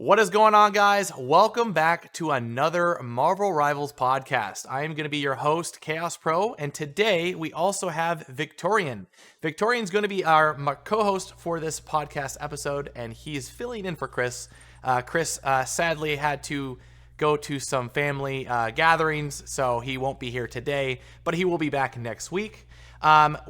What is going on, guys? Welcome back to another Marvel Rivals podcast. I am going to be your host, Chaos Pro, and today we also have Victorian. Victorian's going to be our co-host for this podcast episode, and he's filling in for Chris. Chris sadly had to go to some family gatherings, so he won't be here today, but he will be back next week.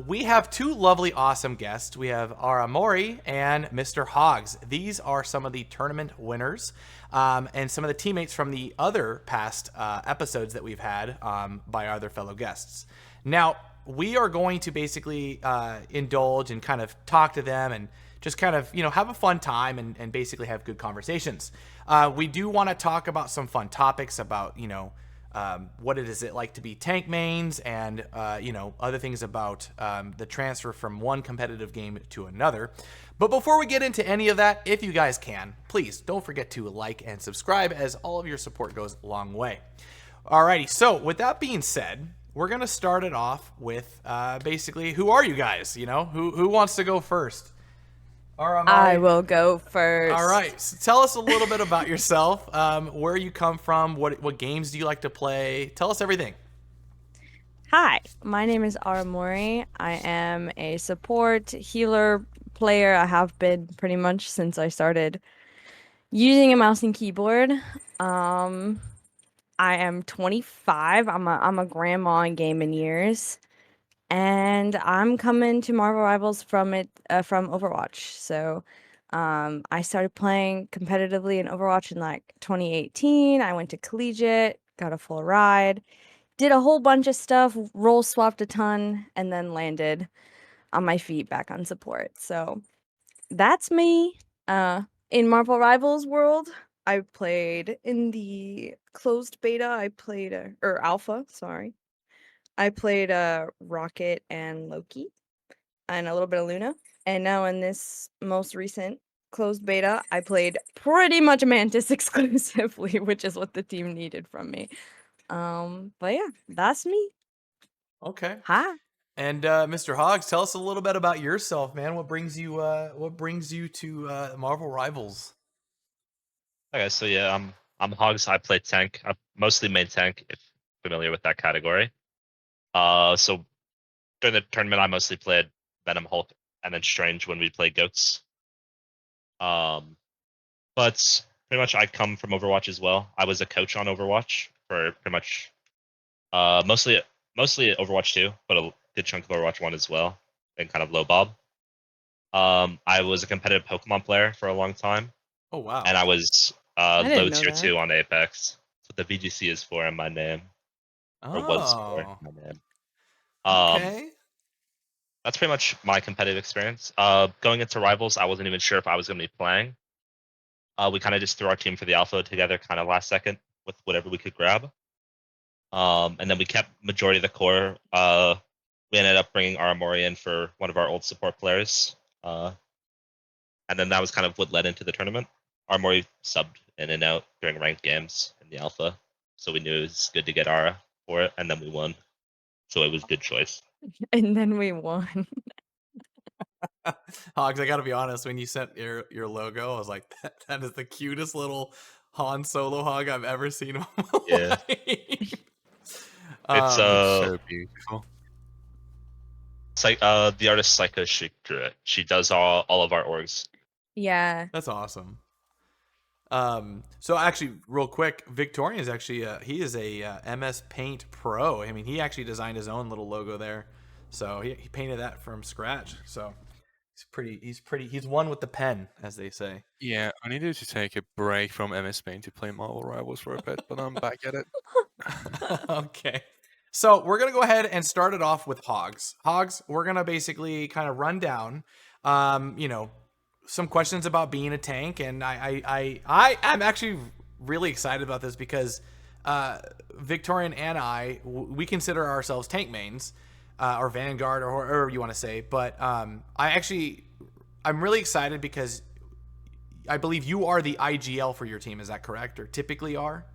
We have two lovely, awesome guests. We have Aramori and Mr. Hogz. These are some of the tournament winners and some of the teammates from the other past episodes that we've had by our other fellow guests. Now, we are going to basically indulge and kind of talk to them and just kind of, have a fun time and basically have good conversations. We do want to talk about some fun topics about, what it is like to be tank mains and, other things about the transfer from one competitive game to another. But before we get into any of that, if you guys can, please don't forget to like and subscribe, as all of your support goes a long way. Alrighty, so with that being said, we're going to start it off with basically, who are you guys? Who wants to go first? I will go first. All right. So tell us a little bit about yourself, where you come from, what games do you like to play? Tell us everything. Hi, my name is Aramori. I am a support healer player. I have been pretty much since I started using a mouse and keyboard. I am 25. I'm a grandma in gaming years. And I'm coming to Marvel Rivals from Overwatch. So I started playing competitively in Overwatch in like 2018. I went to collegiate, got a full ride, did a whole bunch of stuff, role swapped a ton, and then landed on my feet back on support. So that's me. In Marvel Rivals world, I played in the closed beta. Or alpha, sorry. I played Rocket and Loki and a little bit of Luna. And now in this most recent closed beta, I played pretty much Mantis exclusively, which is what the team needed from me. But yeah, that's me. Okay. Hi. And Mr. Hogz, tell us a little bit about yourself, man. What brings you to Marvel Rivals? Okay, so yeah, I'm Hogs. I play tank. I'm mostly main tank, if familiar with that category. So during the tournament, I mostly played Venom, Hulk, and then Strange when we played Goats. But pretty much I come from Overwatch as well. I was a coach on Overwatch for pretty much mostly Overwatch 2, but a good chunk of Overwatch 1 as well, and kind of low bob. I was a competitive Pokemon player for a long time. Oh, wow. And I was I didn't low know tier that. 2 on Apex. That's what the VGC is for in my name. Or was for in my name. Okay. That's pretty much my competitive experience. Going into Rivals, I wasn't even sure if I was going to be playing. We kind of just threw our team for the alpha together kind of last second with whatever we could grab. And then we kept majority of the core. We ended up bringing Aramori in for one of our old support players. And then that was kind of what led into the tournament. Aramori subbed in and out during ranked games in the alpha. So we knew it was good to get Ara for it, and then we won. So it was a good choice. And then we won. Hogz, I gotta be honest, when you sent your logo, I was like, that is the cutest little Han Solo hog I've ever seen in my Yeah. life. It's so beautiful. the artist Psycho, she drew it. She does all of our orgs. Yeah. That's awesome. So actually, real quick, Victorian is actually he is a MS Paint pro. I mean, he actually designed his own little logo there, so he painted that from scratch. So he's one with the pen, as they say. Yeah, I needed to take a break from MS Paint to play Marvel Rivals for a bit, but I'm back at it. Okay. So we're going to go ahead and start it off with Hogz. Hogz, we're going to basically kind of run down, some questions about being a tank. And I'm actually really excited about this because Victorian and we consider ourselves tank mains or Vanguard or whatever you want to say. But I'm really excited because I believe you are the IGL for your team. Is that correct? Or typically are?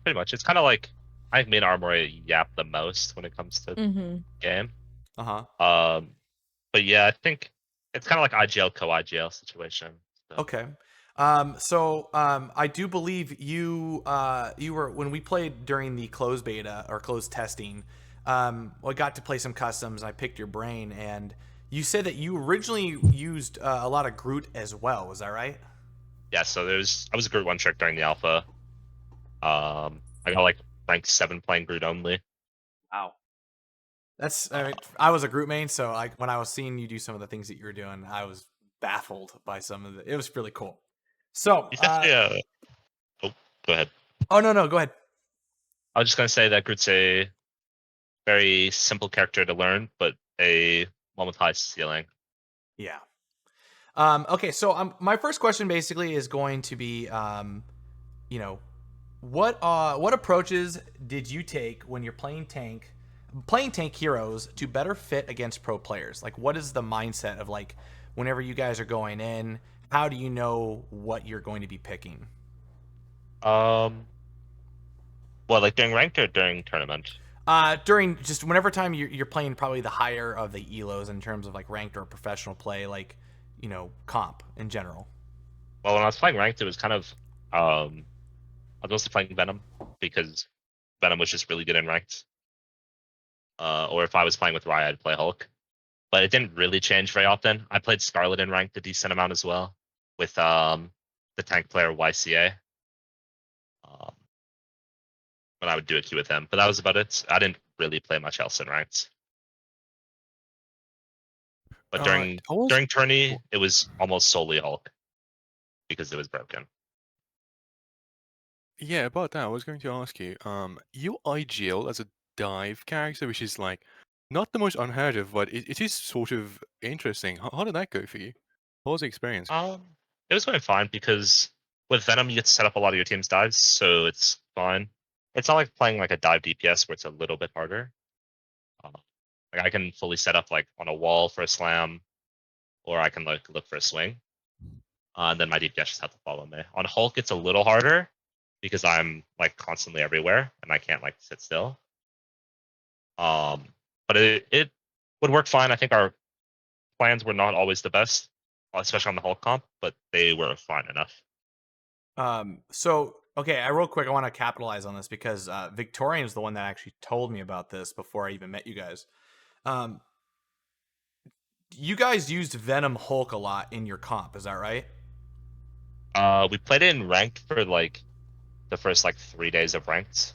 Pretty much. It's kind of like I think me and Armory yap the most when it comes to game. But yeah, I think it's kind of like IGL co-IGL situation. So. Okay. I do believe you were when we played during the closed beta or closed testing. I got to play some customs. I picked your brain, and you said that you originally used a lot of Groot as well. Was that right? Yeah, so I was a Groot one trick during the alpha. I got like rank 7 playing Groot only. Wow. That's Uh, I was a Groot main, so like when I was seeing you do some of the things that you were doing, I was baffled by some of it. It was really cool. So, he's definitely a. Oh, go ahead. oh no, go ahead. I was just gonna say that Groot's a very simple character to learn, but a one with high ceiling. Yeah. Okay, so my first question basically is going to be, you know, what approaches did you take when you're playing tank heroes to better fit against pro players? Like, what is the mindset of like whenever you guys are going in? How do you know what you're going to be picking? Um, well, like during ranked or during tournament. During just whenever time you're playing probably the higher of the elos in terms of like ranked or professional play, like comp in general. Well, when I was playing ranked, it was kind of I was mostly playing Venom because Venom was just really good in ranked. Or if I was playing with Raya, I'd play Hulk. But it didn't really change very often. I played Scarlet in ranked a decent amount as well with the tank player YCA. Um, when I would do a queue with him, but that was about it. I didn't really play much else in ranked. But I was during tourney, it was almost solely Hulk because it was broken. Yeah, about that, I was going to ask you, you IGL as a dive character, which is like not the most unheard of, but it is sort of interesting. How did that go for you? What was the experience? It was going fine because with Venom you get to set up a lot of your team's dives, so it's fine. It's not like playing like a dive DPS where it's a little bit harder. Uh, like I can fully set up like on a wall for a slam, or I can like look for a swing, and then my DPS just have to follow me. On Hulk, it's a little harder because I'm like constantly everywhere and I can't like sit still. Um, but it would work fine. I think our plans were not always the best, especially on the Hulk comp, but they were fine enough. So okay, I real quick, I want to capitalize on this because Victorian is the one that actually told me about this before I even met you guys. Um, you guys used Venom Hulk a lot in your comp, is that right? We played it in ranked for like the first like 3 days of ranked.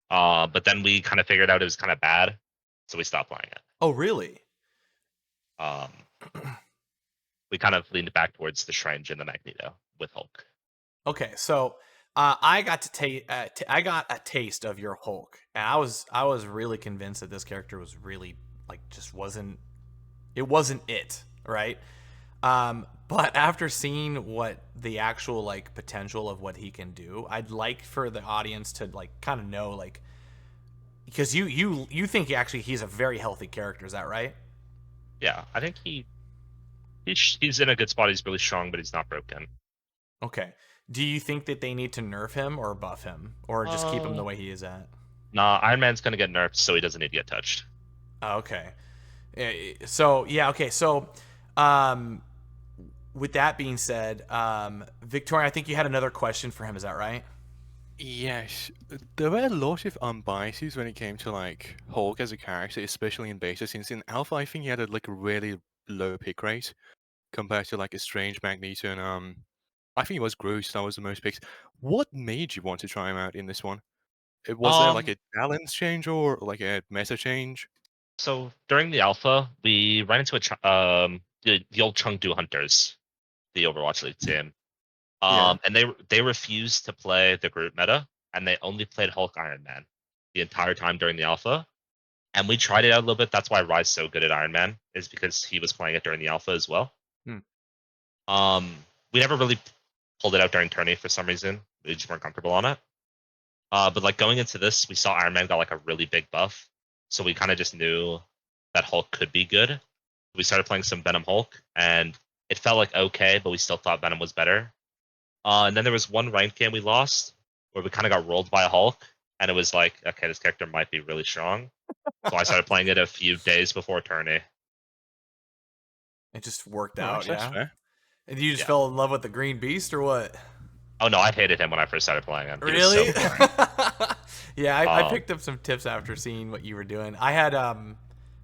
But then we kind of figured out it was kind of bad, so we stopped playing it. Oh, really? Um, we kind of leaned back towards the Strange and the Magneto with Hulk. Okay, so I got to I got a taste of your Hulk, and I was really convinced that this character was really like just wasn't it, right? But after seeing what the actual like potential of what he can do, I'd like for the audience to like kind of know like because you think actually he's a very healthy character, is that right? Yeah, I think he's in a good spot. He's really strong, but he's not broken. Okay. Do you think that they need to nerf him or buff him or just keep him the Uh, way he is at? nah, Iron Man's gonna get nerfed, so he doesn't need to get touched. Okay. So yeah, okay. So um with that being said, Victoria, I think you had another question for him, is that right? Yes, there were a lot of biases when it came to like Hulk as a character, especially in beta, since in alpha I think he had like a really low pick rate compared to like a Strange Magneto and I think it was Groot that was the most picked. What made you want to try him out in this one? Was there like Um, a balance change or like a meta change? so during the alpha, we ran into the old Chengdu Hunters, the Overwatch League team. Yeah. And they refused to play the group meta, and they only played Hulk Iron Man the entire time during the alpha. And we tried it out a little bit. That's why Rye's so good at Iron Man, is because he was playing it during the alpha as well. Hmm. We never really pulled it out during tourney for some reason. We just weren't comfortable on it. But like going into this, we saw Iron Man got like a really big buff, so we kind of just knew that Hulk could be good. We started playing some Venom Hulk, and it felt like okay, but we still thought Venom was better. And then there was one ranked game we lost where we kind of got rolled by a Hulk, and it was like, okay, this character might be really strong. So I started playing it a few days before tourney. It just worked Nice, out, that's yeah. fair. And you just Yeah. fell in love with the Green Beast, or what? Oh no, I hated him when I first started playing him. He was so Really? boring. Yeah, I Um, picked up some tips after seeing what you were doing. I had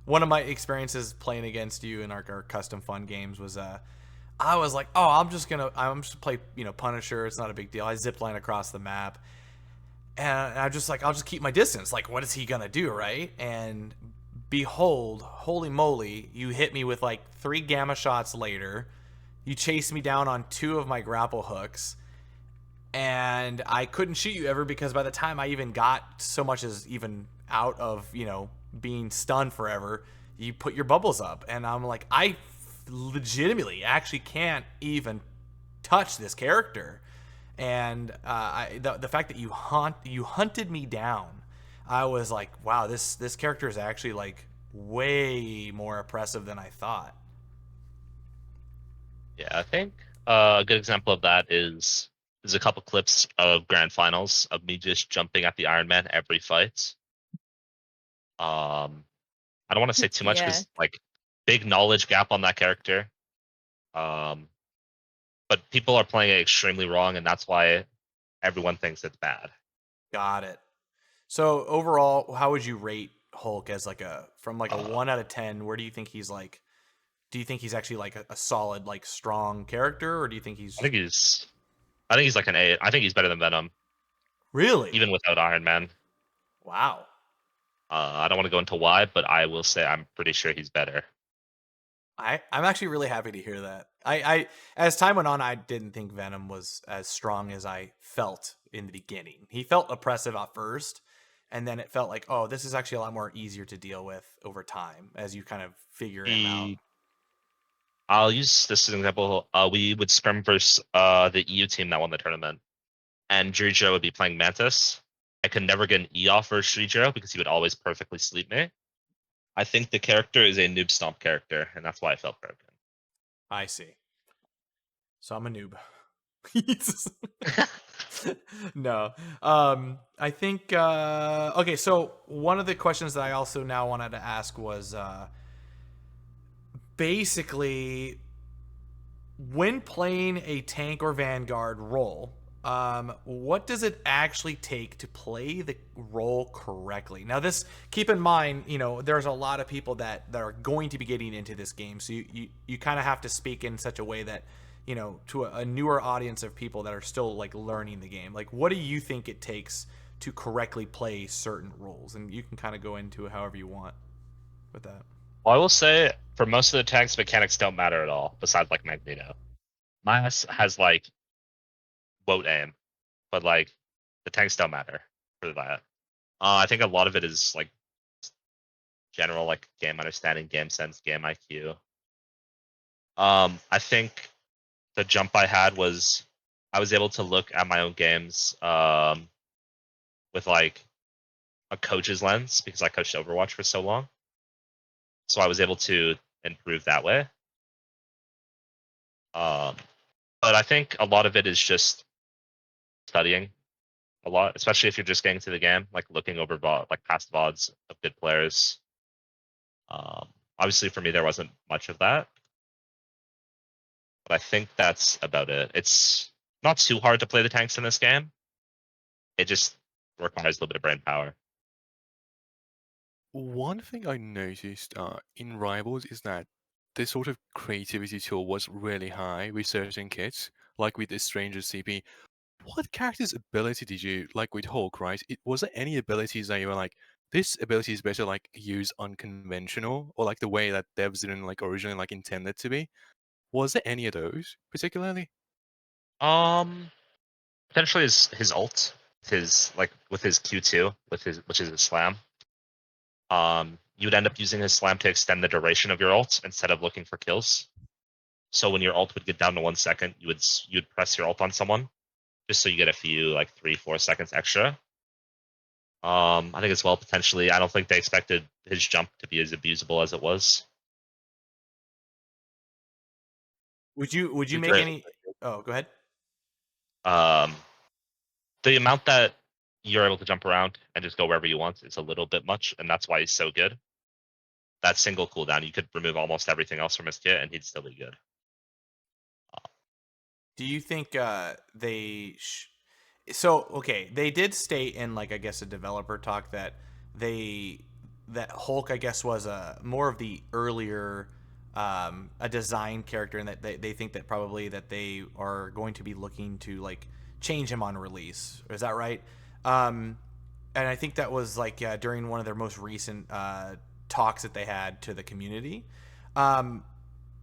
one of my experiences playing against you in our custom fun games was I was like, oh, I'm just play Punisher. It's not a big deal. I zip line across the map, and I'm just like, I'll just keep my distance. Like, what is he gonna do, right? And behold, holy moly, you hit me with like 3 gamma shots later. You chased me down on 2 of my grapple hooks, and I couldn't shoot you ever because by the time I even got so much as even out of being stunned forever, you put your bubbles up, and I'm like, I legitimately actually can't even touch this character. And the fact that you hunted me down, I was like, wow, this character is actually like way more oppressive than I thought. yeah, I think a good example of that is there's a couple clips of grand finals of me just jumping at the Iron Man every fight. Um, I don't want to say too much Yeah. because like big knowledge gap on that character. Um, but people are playing it extremely wrong, and that's why everyone thinks it's bad. Got it. So overall, how would you rate Hulk as like from like a Uh, 1 out of 10? Where do you think he's like? Do you think he's actually like a solid, like strong character, or do you think I he's think he's, I think he's like an A. I think he's better than Venom, really? even without Iron Man. Wow. I don't want to go into why, but I will say I'm pretty sure he's better. I'm actually really happy to hear that. I as time went on, I didn't think Venom was as strong as I felt in the beginning. He felt oppressive at first, and then it felt like, oh, this is actually a lot more easier to deal with over time as you kind of figure him out. He, I'll use this as an example. We would scrim versus the EU team that won the tournament, and Jiro would be playing Mantis. I could never get an E off for Jiro because he would always perfectly sleep me. I think the character is a noob stomp character, and that's why I felt broken. I see. So I'm a noob. No. I think okay, so one of the questions that I also now wanted to ask was basically when playing a tank or vanguard role, what does it actually take to play the role correctly? Now, this keep in mind, there's a lot of people that are going to be getting into this game, so you kind of have to speak in such a way that to a newer audience of people that are still like learning the game. Like, what do you think it takes to correctly play certain roles? And you can kind of go into it however you want with that. Well, I will say for most of the tanks, mechanics don't matter at all, besides like Magneto. Midas has like boat aim, but like the tanks don't matter for that. I think a lot of it is like general like game understanding, game sense, game IQ. I think the jump I had was I was able to look at my own games with like a coach's lens because I coached Overwatch for so long. So I was able to improve that way. Um, but I think a lot of it is just studying a lot, especially if you're just getting to the game, like looking over like past VODs of good players. Obviously, for me, there wasn't much of that, but I think that's about it. It's not too hard to play the tanks in this game. It just requires a little bit of brain power. One thing I noticed in Rivals is that the sort of creativity tool was really high with certain kits, like with the Stranger CP. What character's ability did you like with Hulk, right? Was there any abilities that you were like, this ability is better like use unconventional, or like the way that devs didn't like originally like intended to be? Was there any of those particularly? Um, Potentially his ult, his like with his Q2, with his which is his slam. You'd end up using his slam to extend the duration of your ult instead of looking for kills. So when your ult would get down to 1 second, you'd press your ult on someone just so you get a few like 3-4 seconds extra. I think as well potentially. I don't think they expected his jump to be as abusable as it was. Would you make Right. any? Oh, go ahead. Um, the amount that you're able to jump around and just go wherever you want is a little bit much, and that's why he's so good. That single cooldown, you could remove almost everything else from his kit, and he'd still be good. Do you think so okay, they did state in like I guess a developer talk that that Hulk I guess was a more of the earlier a design character, and that they think that probably that they are going to be looking to like change him on release. Is that right? And I think that was like during one of their most recent talks that they had to the community. Um,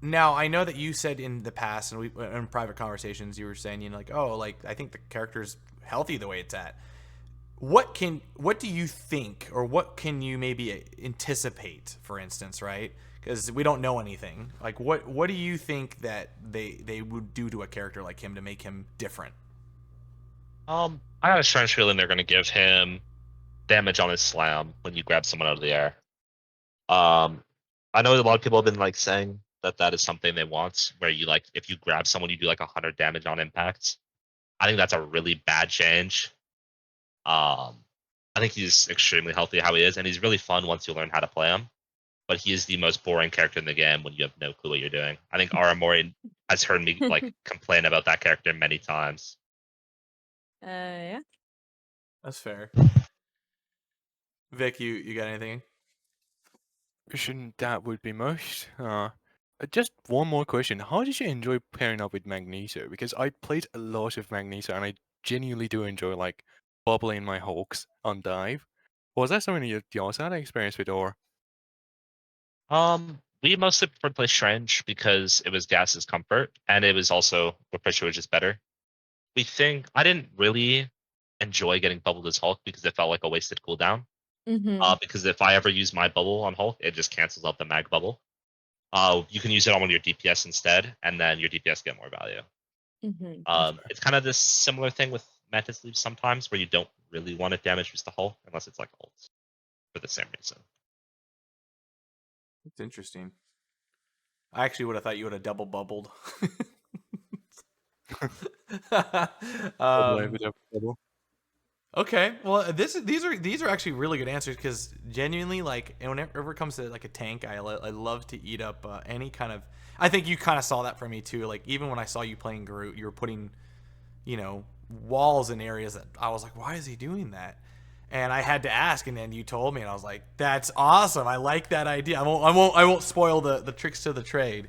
Now I know that you said in the past, and we in private conversations, you were saying, you know, like, oh, like I think the character's healthy the way it's at. What do you think, or what can you maybe anticipate, for instance, right? Because we don't know anything. Like, what do you think that they would do to a character like him to make him different? I got a strange feeling they're going to give him damage on his slam when you grab someone out of the air. Um, I know a lot of people have been like saying that that is something they want, where you like if you grab someone, you do like 100 damage on impact. I think that's a really bad change. Um, I think he's extremely healthy how he is, and he's really fun once you learn how to play him. But he is the most boring character in the game when you have no clue what you're doing. I think Aramori has heard me like complain about that character many times. Yeah. That's fair. Vic, you got anything? Shouldn't that would be most? Just one more question. How did you enjoy pairing up with Magneto? Because I played a lot of Magneto and I genuinely do enjoy like bubbling my Hawks on dive. Was that something you also had experience with, or? We mostly preferred to play Strange because it was Gas's comfort, and it was also the pressure was just better. We think I didn't really enjoy getting bubbled as Hulk because it felt like a wasted cooldown. Mm-hmm. Because if I ever use my bubble on Hulk, it just cancels out the mag bubble. You can use it on one of your DPS instead, and then your DPS get more value. Mm-hmm. It's kind of this similar thing with Mantis Leaves sometimes, where you don't really want to damage just the Hulk unless it's like ult for the same reason. It's interesting. I actually would have thought you would have double bubbled. Bubbling um, with a bubble? okay, well, these are actually really good answers, because genuinely, like, and whenever it comes to like a tank, I love to eat up any kind of. I think you kind of saw that for me too. Like even when I saw you playing Groot, you were putting, you know, walls in areas that I was like, why is he doing that? And I had to ask, and then you told me, and I was like, that's awesome. I like that idea. I won't spoil the tricks to the trade,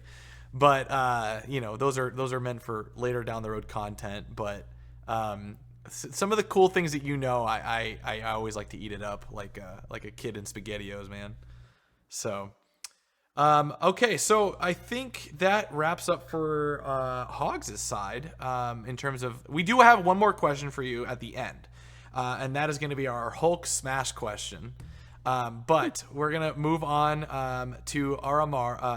but you know, those are meant for later down the road content. But some of the cool things that you know, I always like to eat it up like a kid in SpaghettiOs, man. So okay, so I think that wraps up for Hogs' side. In terms of, we do have one more question for you at the end, and that is going to be our Hulk Smash question. But we're gonna move on to Aramori.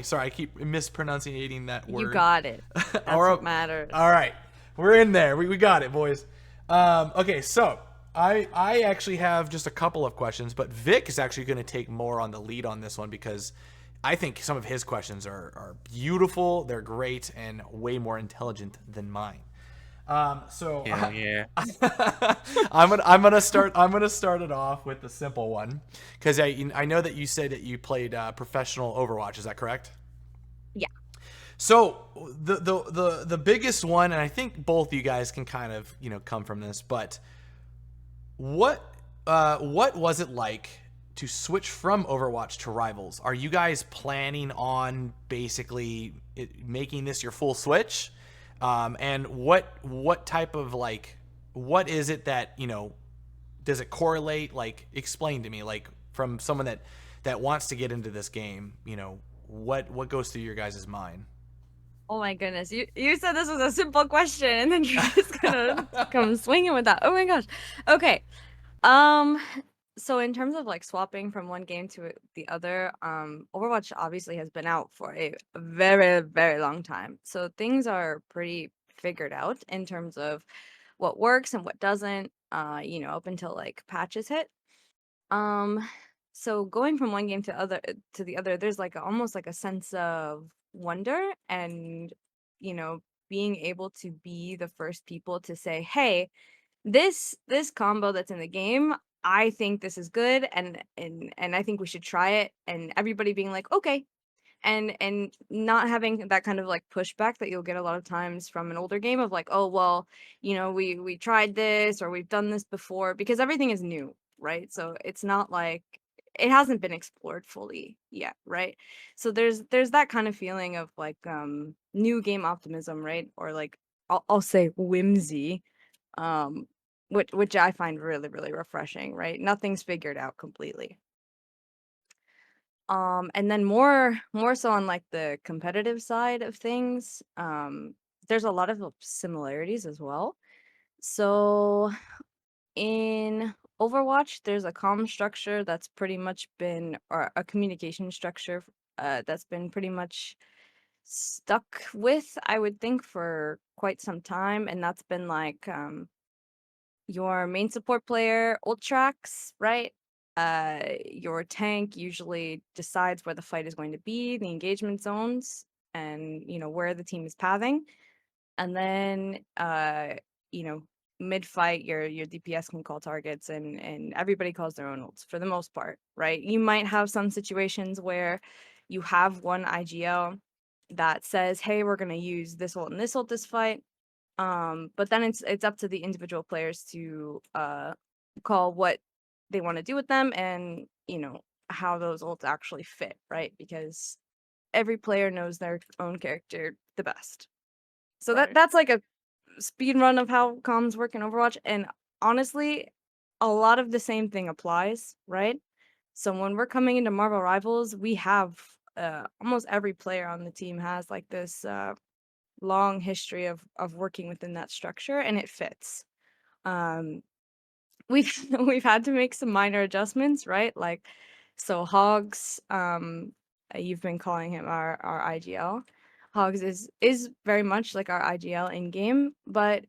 Sorry, I keep mispronouncing that word. You got it. That's what matters. All right, we're in there. We got it, boys. Okay, so I actually have just a couple of questions, but Vic is actually going to take more on the lead on this one, because I think some of his questions are beautiful, they're great, and way more intelligent than mine. So Yeah. I'm gonna start it off with the simple one, because I know that you said that you played professional Overwatch. Is that correct? Yeah. So the biggest one, and I think both you guys can kind of come from this, but what was it like to switch from Overwatch to Rivals? Are you guys planning on basically making this your full switch? And what type of what is it that does it correlate? Like, explain to me, like, from someone that wants to get into this game, what goes through your guys' mind? Oh my goodness. You said this was a simple question, and then you're just gonna come swinging with that. Oh my gosh. Okay. So in terms of like swapping from one game to the other, Overwatch obviously has been out for a very, very long time. So things are pretty figured out in terms of what works and what doesn't, up until like patches hit. Um, so going from one game to the other, there's like almost like a sense of wonder and, you know, being able to be the first people to say, "Hey, this combo that's in the game, I think this is good, and I think we should try it," and everybody being like, "Okay." and not having that kind of like pushback that you'll get a lot of times from an older game of like, oh well, we tried this or we've done this before, because everything is new, right? So it's not like it hasn't been explored fully yet, right? So there's that kind of feeling of like new game optimism, right? Or like I'll say whimsy, um which I find really really refreshing, right? Nothing's figured out completely. And then more so on like the competitive side of things, there's a lot of similarities as well. So in Overwatch, there's a comm structure that's pretty much been, or a communication structure that's been pretty much stuck with, I would think, for quite some time, and that's been like your main support player ult tracks, right? Your tank usually decides where the fight is going to be, the engagement zones, and where the team is pathing. And then you know, mid fight, your DPS can call targets, and everybody calls their own ults for the most part, right? You might have some situations where you have one IGL that says, "Hey, we're gonna use this ult and this ult this fight." But then it's up to the individual players to call what they want to do with them, and how those ults actually fit, right? Because every player knows their own character the best. So Right. that's like a speed run of how comms work in Overwatch, and honestly, a lot of the same thing applies, right? So when we're coming into Marvel Rivals, we have almost every player on the team has like this long history of working within that structure, and it fits. Um, we've we've had to make some minor adjustments, right? Like, so Hogs, you've been calling him our IGL. Hogs is very much like our IGL in game, but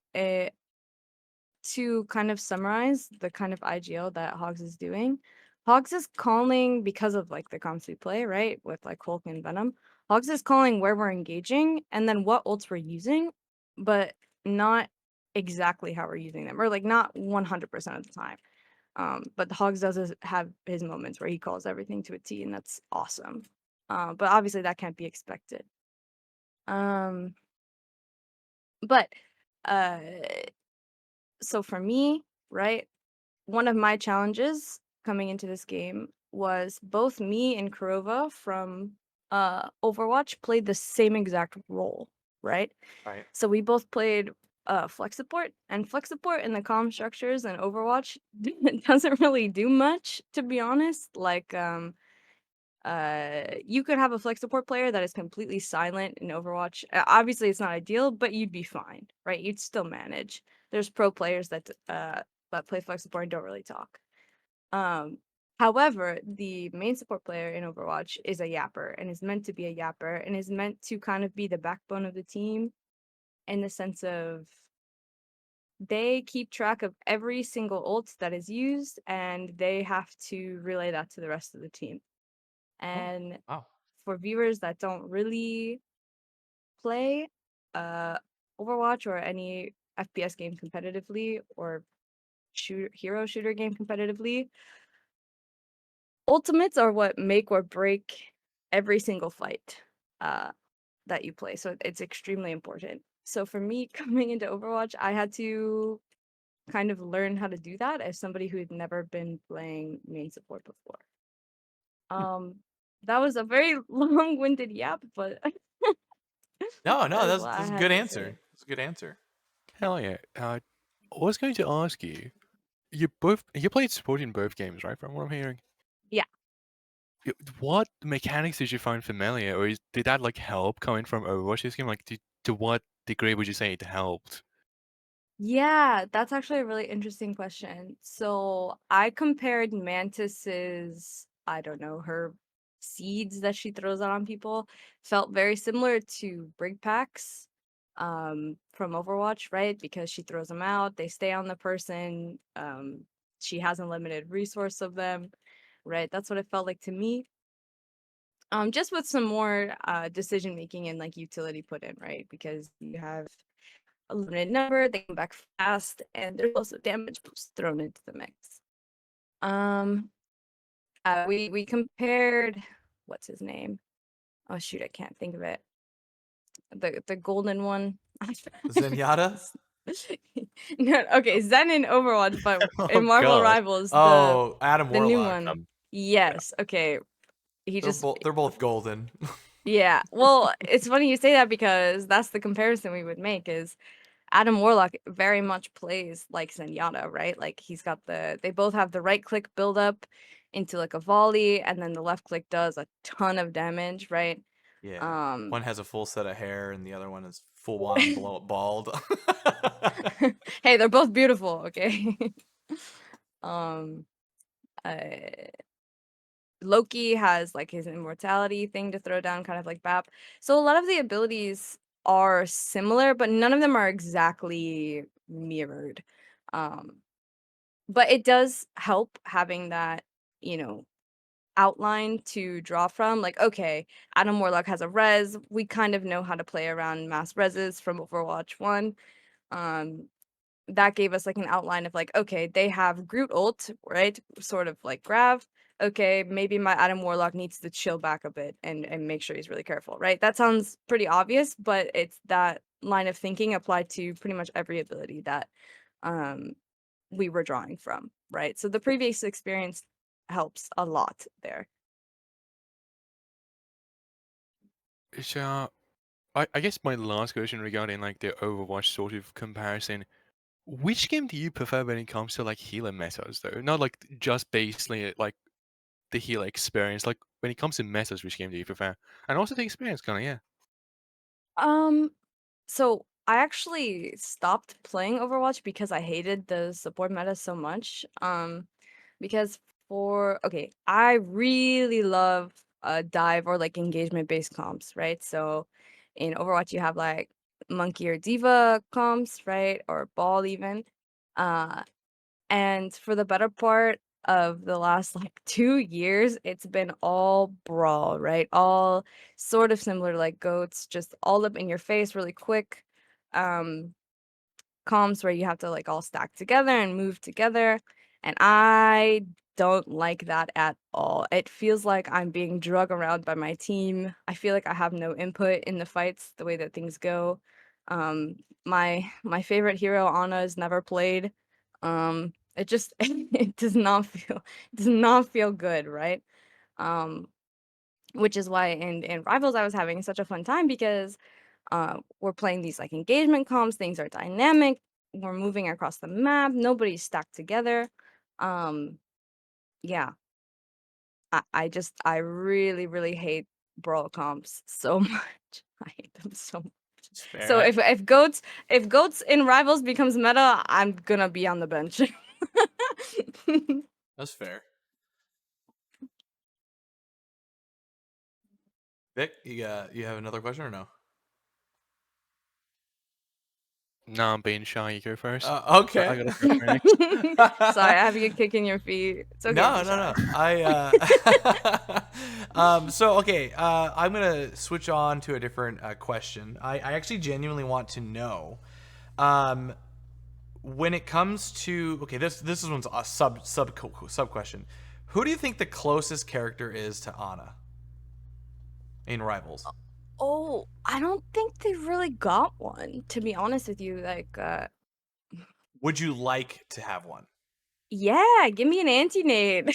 to kind of summarize the kind of IGL that Hogs is doing, Hogs is calling, because of like the comps we play, right? With like Hulk and Venom. Hogs is calling where we're engaging and then what ults we're using, but not exactly how we're using them, or like not 100% of the time. But Hogs have his moments where he calls everything to a T, and that's awesome. But obviously that can't be expected. Um, but uh, so for me, right, one of my challenges coming into this game was both me and Kurova from Overwatch played the same exact role, right? Right. So we both played flex support, and flex support in the comm structures and Overwatch doesn't really do much, to be honest. Like you could have a flex support player that is completely silent in Overwatch. Obviously it's not ideal, but you'd be fine, right? You'd still manage. There's pro players that play flex support and don't really talk. um However, the main support player in Overwatch is a yapper, and is meant to be a yapper, and is meant to kind of be the backbone of the team, in the sense of they keep track of every single ult that is used, and they have to relay that to the rest of the team. And Wow. for viewers that don't really play uh Overwatch or any FPS game competitively, or hero shooter game competitively, ultimates are what make or break every single fight that you play. So it's extremely important. So for me, coming into Overwatch, I had to kind of learn how to do that as somebody who had never been playing main support before. Um, that was a very long-winded yap, but No, that is that's what I that's a had good to say. answer. It's a good answer. Hell yeah. I was going to ask you, you played support in both games, right? From what I'm hearing. Yeah. What mechanics did you find familiar, or did that like help coming from Overwatch this game? Like, to what degree would you say it helped? Yeah, that's actually a really interesting question. So I compared Mantis's, I don't know, her seeds that she throws out on people felt very similar to Brig Packs from Overwatch, right? Because she throws them out, they stay on the person, she has unlimited resource of them, right? That's what it felt like to me. Just with some more decision making and like utility put in, right? Because you have a limited number, they come back fast, and there's also damage boost thrown into the mix. Um, we compared, what's his name? Oh shoot, I can't think of it. The golden one. Zenyatta? No, okay, Zen in Overwatch, but in Oh Marvel god. Rivals, Oh, Adam the new Warlock. one. Yes. Okay. He They're just both golden. yeah. Well, it's funny you say that because that's the comparison we would make is Adam Warlock very much plays like Zenyatta, right? Like he's got they both have the right click build up into like a volley, and then the left click does a ton of damage, right? Yeah. Um, One has a full set of hair and the other one is full on bald. hey, they're both beautiful, okay? um, uh, Loki has like his immortality thing to throw down, kind of like BAP. So a lot of the abilities are similar, but none of them are exactly mirrored. Um, but it does help having that, you know, outline to draw from. Like, okay, Adam Warlock has a res. We kind of know how to play around mass reses from Overwatch 1. Um, that gave us like an outline of like, okay, they have Groot ult, right? Sort of like Grav. Okay, maybe my Adam Warlock needs to chill back a bit and make sure he's really careful, right? That sounds pretty obvious, but it's that line of thinking applied to pretty much every ability that um we were drawing from, right? So the previous experience helps a lot there. So, I guess my last question regarding like the Overwatch sort of comparison. Which game do you prefer when it comes to like healer metas though? Not like just basically like the healer experience. Like when it comes to metas, which game do you prefer? And also the experience, kind of yeah. Um, so I actually stopped playing Overwatch because I hated the support meta so much. Because okay, I really love dive or like engagement based comps, right? So in Overwatch you have like monkey or diva comps, right? Or ball even. Uh and for the better part of the last like 2 years, it's been all brawl, right? All sort of similar to like goats, just all up in your face really quick. Um comms where you have to like all stack together and move together. And I don't like that at all. It feels like I'm being drug around by my team. I feel like I have no input in the fights, the way that things go. My favorite hero, Ana, is never played. It just it does not feel good, right? Um, which is why in Rivals I was having such a fun time because we're playing these like engagement comps, things are dynamic, we're moving across the map, nobody's stacked together. Um, yeah, I really, really hate brawl comps so much. I hate them so much. It's fair. So if goats in Rivals becomes meta, I'm gonna be on the bench. That's fair. Vic, you have another question or no? No, I'm being shy. You go first. I Okay. gotta go next. Sorry, I have you kicking your feet. It's okay. No, to be no, no. shy. So okay, I'm gonna switch on to a different question. I actually genuinely want to know, when it comes to this is one's a sub question. Who do you think the closest character is to Ana in Rivals? Oh, I don't think they really got one, to be honest with you. Like, Would you like to have one? yeah, give me an anti-nade.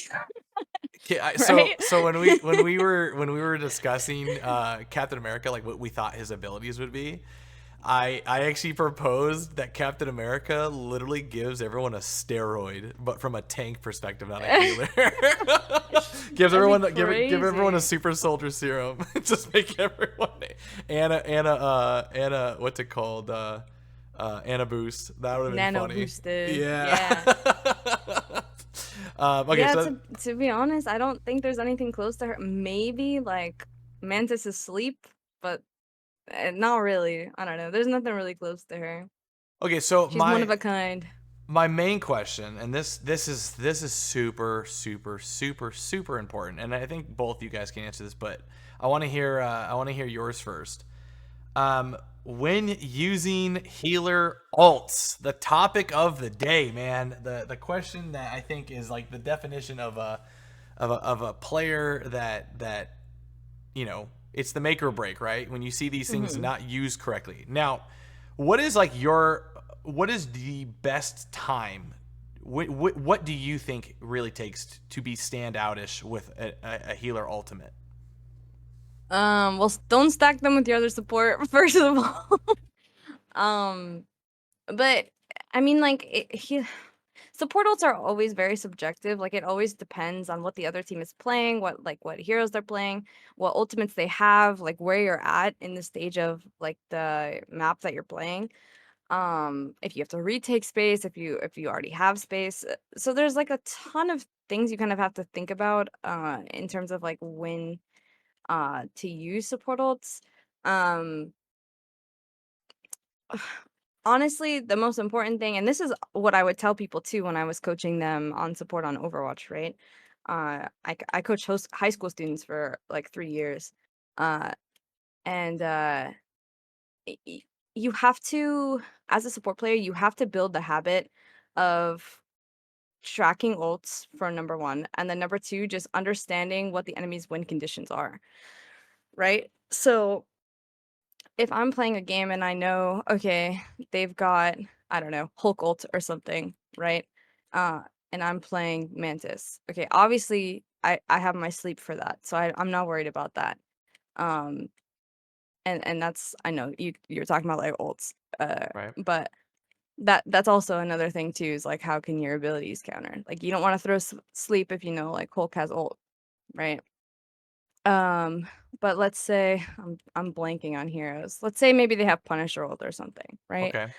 Okay, Right? so when we were discussing Captain America, like what we thought his abilities would be, I actually proposed that Captain America literally gives everyone a steroid, but from a tank perspective, not a healer. Give everyone a crazy. super soldier serum. Just make everyone Anna what's it called? Anna boost. That would have been Nano funny. boosted. Yeah. Yeah. Okay, Yeah, so to be honest, I don't think there's anything close to her. Maybe like Mantis is Sleep, but not really. I don't know. There's nothing really close to her. okay, so She's one of my a kind. my main question, and this is super super important, and I think both you guys can answer this, but I want to hear yours first. When using healer alts, the topic of the day, man, the question that I think is like the definition of a player that you know it's the make or break, right? When you see these things Mhm. not used correctly. Now, what is the best time? What do you think really takes to be standoutish with a healer ultimate? Well, don't stack them with your other support, first of all. Um, but I mean, like, support ults are always very subjective. Like, it always depends on what the other team is playing, what heroes they're playing, what ultimates they have, like where you're at in the stage of like the map that you're playing. If you have to retake space, if you already have space. So there's like a ton of things you kind of have to think about in terms of like when to use support ults. Um Honestly, the most important thing, and this is what I would tell people too when I was coaching them on support on Overwatch, right? I coached high school students for like 3 years, uh, and y- y- you have to, as a support player, you have to build the habit of tracking ults for number one, and then number two, just understanding what the enemy's win conditions are, right? So if I'm playing a game and I know, okay, they've got, I don't know, Hulk ult or something, right? Uh, and I'm playing Mantis. Okay, obviously I have my sleep for that, so I'm not worried about that. Um, and that's, I know you're talking about like ults, Right. but that's also another thing too, is like how can your abilities counter? Like you don't want to throw sleep if you know like Hulk has ult, right? But let's say I'm blanking on heroes. Let's say maybe they have Punisher ult or something, right? Okay.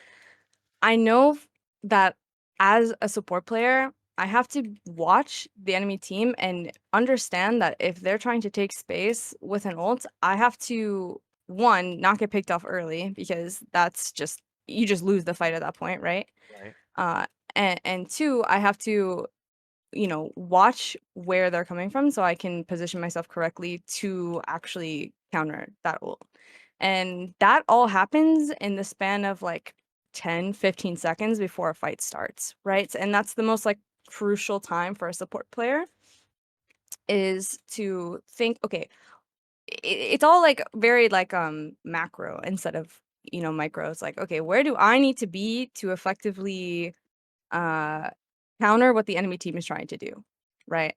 I know that as a support player, I have to watch the enemy team and understand that if they're trying to take space with an ult, I have to one, not get picked off early because that's just you just lose the fight at that point, right? Right. Uh and two, I have to watch where they're coming from so I can position myself correctly to actually counter that ult. And that all happens in the span of like 10, 15 seconds before a fight starts, right? And that's the most like crucial time for a support player is to think, okay, it's all like very like macro instead of micro. It's like, okay, where do I need to be to effectively uh counter what the enemy team is trying to do, right?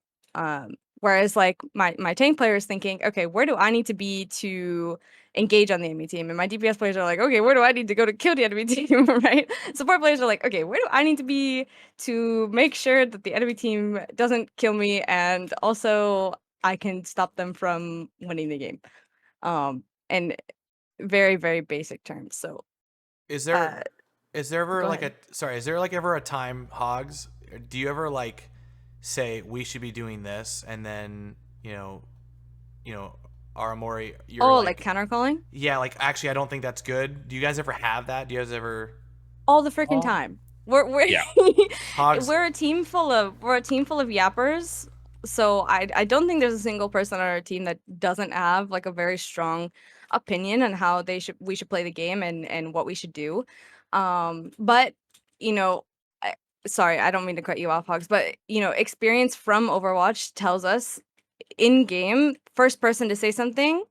Whereas like my tank player is thinking, okay, where do I need to be to engage on the enemy team? And my DPS players are like, okay, where do I need to go to kill the enemy team, right? Support players are like, okay, where do I need to be to make sure that the enemy team doesn't kill me and also I can stop them from winning the game. And very, very basic terms. So Is uh there is there ever go like ahead. a sorry, is there like ever a time, Hogs? Do you ever like say we should be doing this and then, you know, Aramori, you're Oh, like like, counter calling? yeah, like actually I don't think that's good. Do you guys ever have that? Do you guys ever All the freaking Oh, time. We're Yeah. Hogs we're a team full of yappers. So I don't think there's a single person on our team that doesn't have like a very strong opinion on how we should play the game and what we should do. But you know, I, sorry, I don't mean to cut you off, Hogs, but experience from Overwatch tells us in game, first person to say something,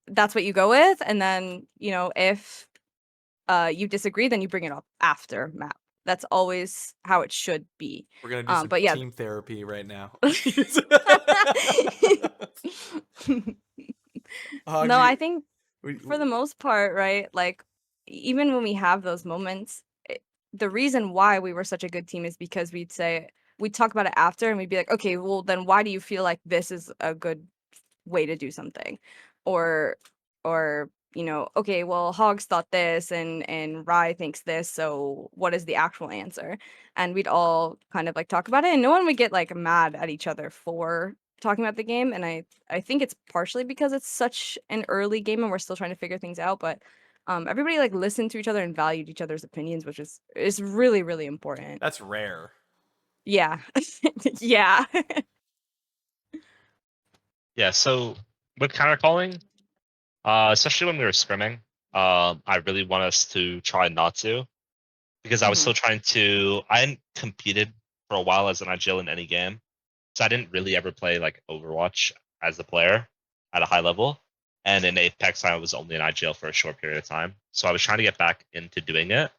that's what you go with, and then if you disagree, then you bring it up after map. That's always how it should be. we're gonna do some But yeah. team therapy right now. Hogs, No, you I think we, for the most part, right? Like even when we have those moments, the reason why we were such a good team is because we'd talk about it after and we'd be like, okay, well then why do you feel like this is a good way to do something? Or okay, well Hogs thought this and Rye thinks this, so what is the actual answer? And we'd all kind of like talk about it and no one would get like mad at each other for talking about the game. And I think it's partially because it's such an early game and we're still trying to figure things out, but everybody like listened to each other and valued each other's opinions, which is really, really important. that's rare. Yeah. Yeah. Yeah. So with counter calling, especially when we were scrimming, I really want us to try not to because I was Mhm. still trying to. I hadn't competed for a while as an IGL in any game, so I didn't really ever play like Overwatch as a player at a high level. and in Apex I was only in IGL for a short period of time. So I was trying to get back into doing it.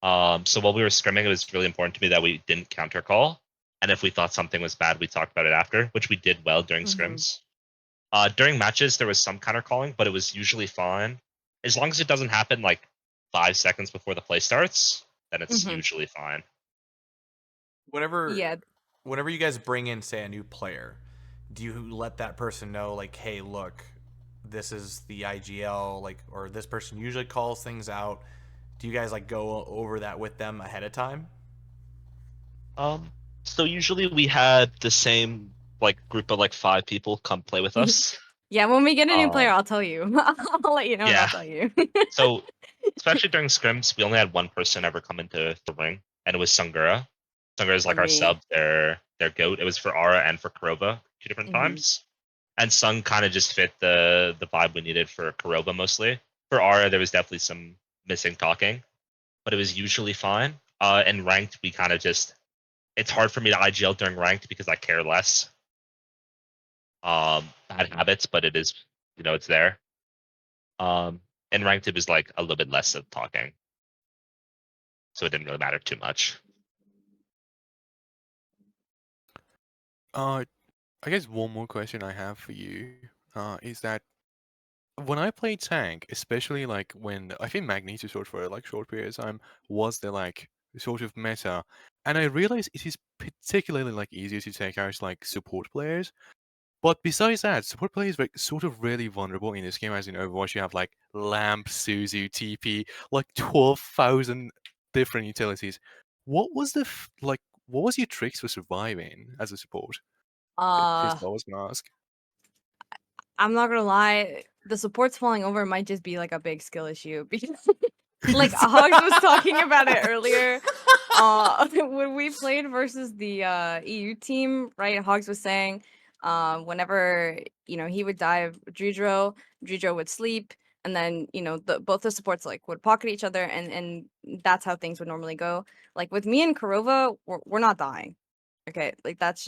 So while we were scrimming, it was really important to me that we didn't counter call, and if we thought something was bad, we talked about it after, which we did well during scrims. During matches, there was some counter calling, but it was usually fine. As long as it doesn't happen like 5 seconds before the play starts, then it's usually fine. Whenever Yeah. whenever you guys bring in, say, a new player, do you let that person know, like, hey, look, this is the IGL, like, or this person usually calls things out? Do you guys like go over that with them ahead of time? So usually we had the same like group of like 5 people come play with us. Yeah, when we get a new player, Um, I'll tell you. I'll let you know and yeah. I'll tell you. So especially during scrims, we only had one person ever come into the ring, and it was Sungura. Sungura is For like our me. sub, their goat. It was for Aura and for Kurova 2 different times. And Sung kind of just fit the vibe we needed for Kurova mostly. For Aura, there was definitely some missing talking, but it was usually fine. In ranked, we kind of just it's hard for me to IGL during ranked because I care less. Bad habits, but it is it's there. In ranked, it was like a little bit less of talking, so it didn't really matter too much. I guess one more question I have for you is that when I played tank, especially like when I think Magneto sort for like short periods of time was the like sort of meta, and I realized it is particularly like easier to take out like support players. But besides that, support players are sort of really vulnerable in this game. As in Overwatch, you have like Lamp, Suzu, TP, like 12,000 different utilities. What was the like? What was your tricks for surviving as a support? Is Uh, what I was gonna ask. I'm not gonna lie, the supports falling over might just be like a big skill issue because like Hogs was talking about it earlier. When we played versus the EU team, right? Hogs was saying, whenever he would dive Judro would sleep, and then both the supports like would pocket each other, and that's how things would normally go. Like with me and Kurova, we're not dying. Okay, like that's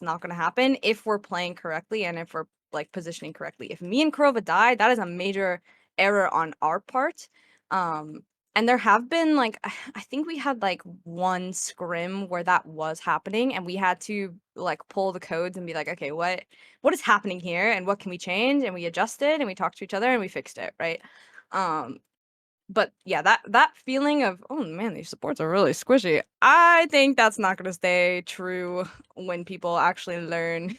not gonna happen if we're playing correctly and if we're like positioning correctly. If me and Kurova die, that is a major error on our part. And there have been like I think we had like one scrim where that was happening and we had to like pull the codes and be like, okay, what is happening here and what can we change? And we adjusted and we talked to each other and we fixed it, right? But yeah, that feeling of, oh man, these supports are really squishy. I think that's not gonna stay true when people actually learn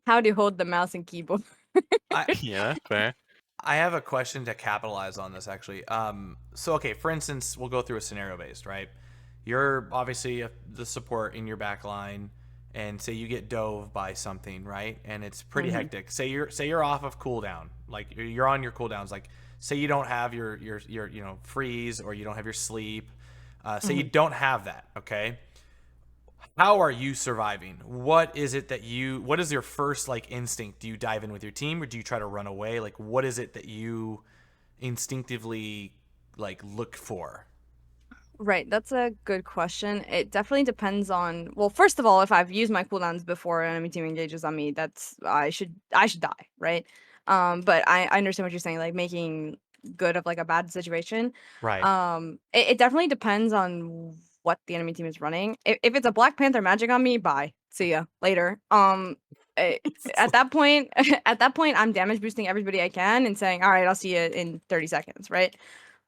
how to hold the mouse and keyboard. I Yeah, fair. I have a question to capitalize on this actually. So okay, for instance, we'll go through a scenario based, right? You're obviously the support in your back line, and say you get dove by something, right? And it's pretty hectic. Say you're off of cooldown, like you're on your cooldowns. Like say you don't have your freeze or you don't have your sleep. Say you don't have that, okay? How are you surviving? What is it that what is your first like instinct? Do you dive in with your team or do you try to run away? Like what is it that you instinctively like look for? Right, that's a good question. It definitely depends on, well, first of all, if I've used my cooldowns before an enemy team engages on me, that's I should die, right? But I understand what you're saying, like making good of like a bad situation. Right. It definitely depends on what the enemy team is running. If it's a Black Panther magic on me, bye. See ya later. Eh, at that point, at that point, I'm damage boosting everybody I can and saying, all right, I'll see you in 30 seconds, right?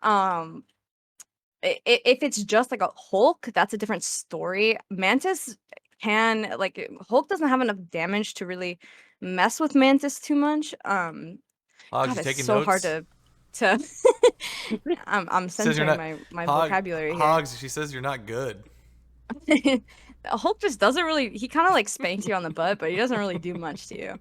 Um, if it's just like a Hulk, that's a different story. Mantis can like Hulk doesn't have enough damage to really mess with Mantis too much. Hogs, God, you it's taking so hard notes? to I'm She says you're censoring not my Hog vocabulary here. Hogs, she says you're not good. Hulk just doesn't really he kind of like spanks you on the butt, but he doesn't really do much to you.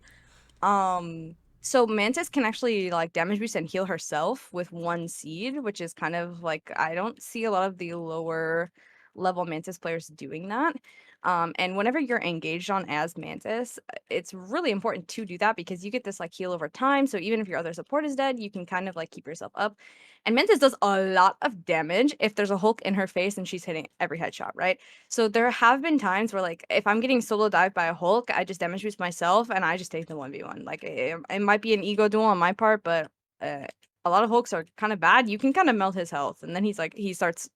So Mantis can actually like damage boost and heal herself with one seed, which is kind of like I don't see a lot of the lower level Mantis players doing that. And whenever you're engaged on as Mantis, it's really important to do that because you get this like heal over time. So even if your other support is dead, you can kind of like keep yourself up. And Mantis does a lot of damage if there's a Hulk in her face and she's hitting every headshot, right? So there have been times where like if I'm getting solo dived by a Hulk, I just damage boost myself and I just take the 1v1. Like it might be an ego duel on my part, but a lot of Hulks are kind of bad. You can kind of melt his health, and then he starts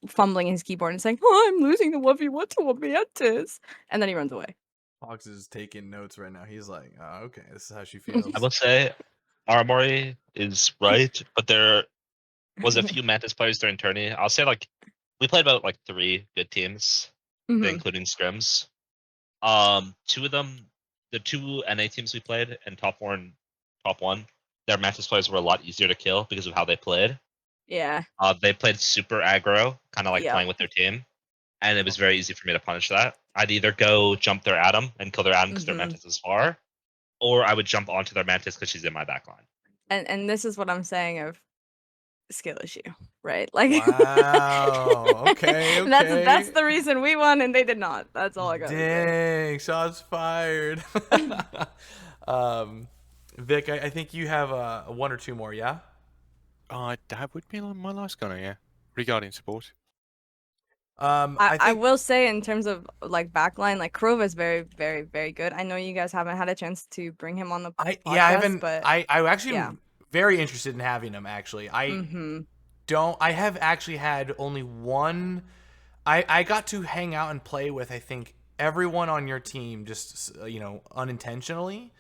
fumbling his keyboard and saying, "Oh, I'm losing the 1v1 to a Mantis," and then he runs away. Hogz is taking notes right now. He's like, oh, okay, this is how she I feels. will say Aramori is right, but there was a few Mantis players during tourney. I'll say like we played about like 3 good teams, Mhm. including scrims. 2 of them, the 2 NA teams we played in top 4 and top 1, their Mantis players were a lot easier to kill because of how they played. Yeah. They played super aggro, kind of like Yep. playing with their team, and it was very easy for me to punish that. I'd either go jump their Atom and kill their Atom because their Mhm. Mantis is far, or I would jump onto their Mantis because she's in my backline. And this is what I'm saying of skill issue, right? Like Wow. Okay. that's Okay. the reason we won and they did not. That's all I gotta say. Dang, shots fired. Vic, I think you have 1 or 2 more, yeah? That would be my last gunner, yeah. Regarding support. I I think will say in terms of like backline, like Krova is very, very, very good. I know you guys haven't had a chance to bring him on the podcast, I haven't. but I actually yeah. am very interested in having him. Actually, I don't. I have actually had only one. I got to hang out and play with I think everyone on your team just unintentionally.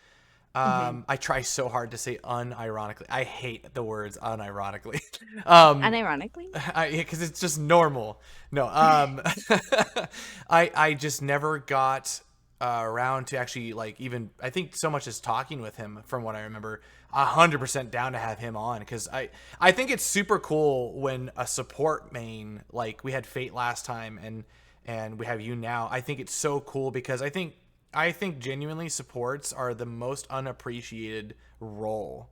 I try so hard to say unironically. I hate the words unironically. Unironically? Because it's just normal. No, I just never got around to actually like even I think so much as talking with him from what I remember. 100% down to have him on because I think it's super cool when a support main like we had Fate last time and we have you now. I think it's so cool because I think genuinely supports are the most unappreciated role.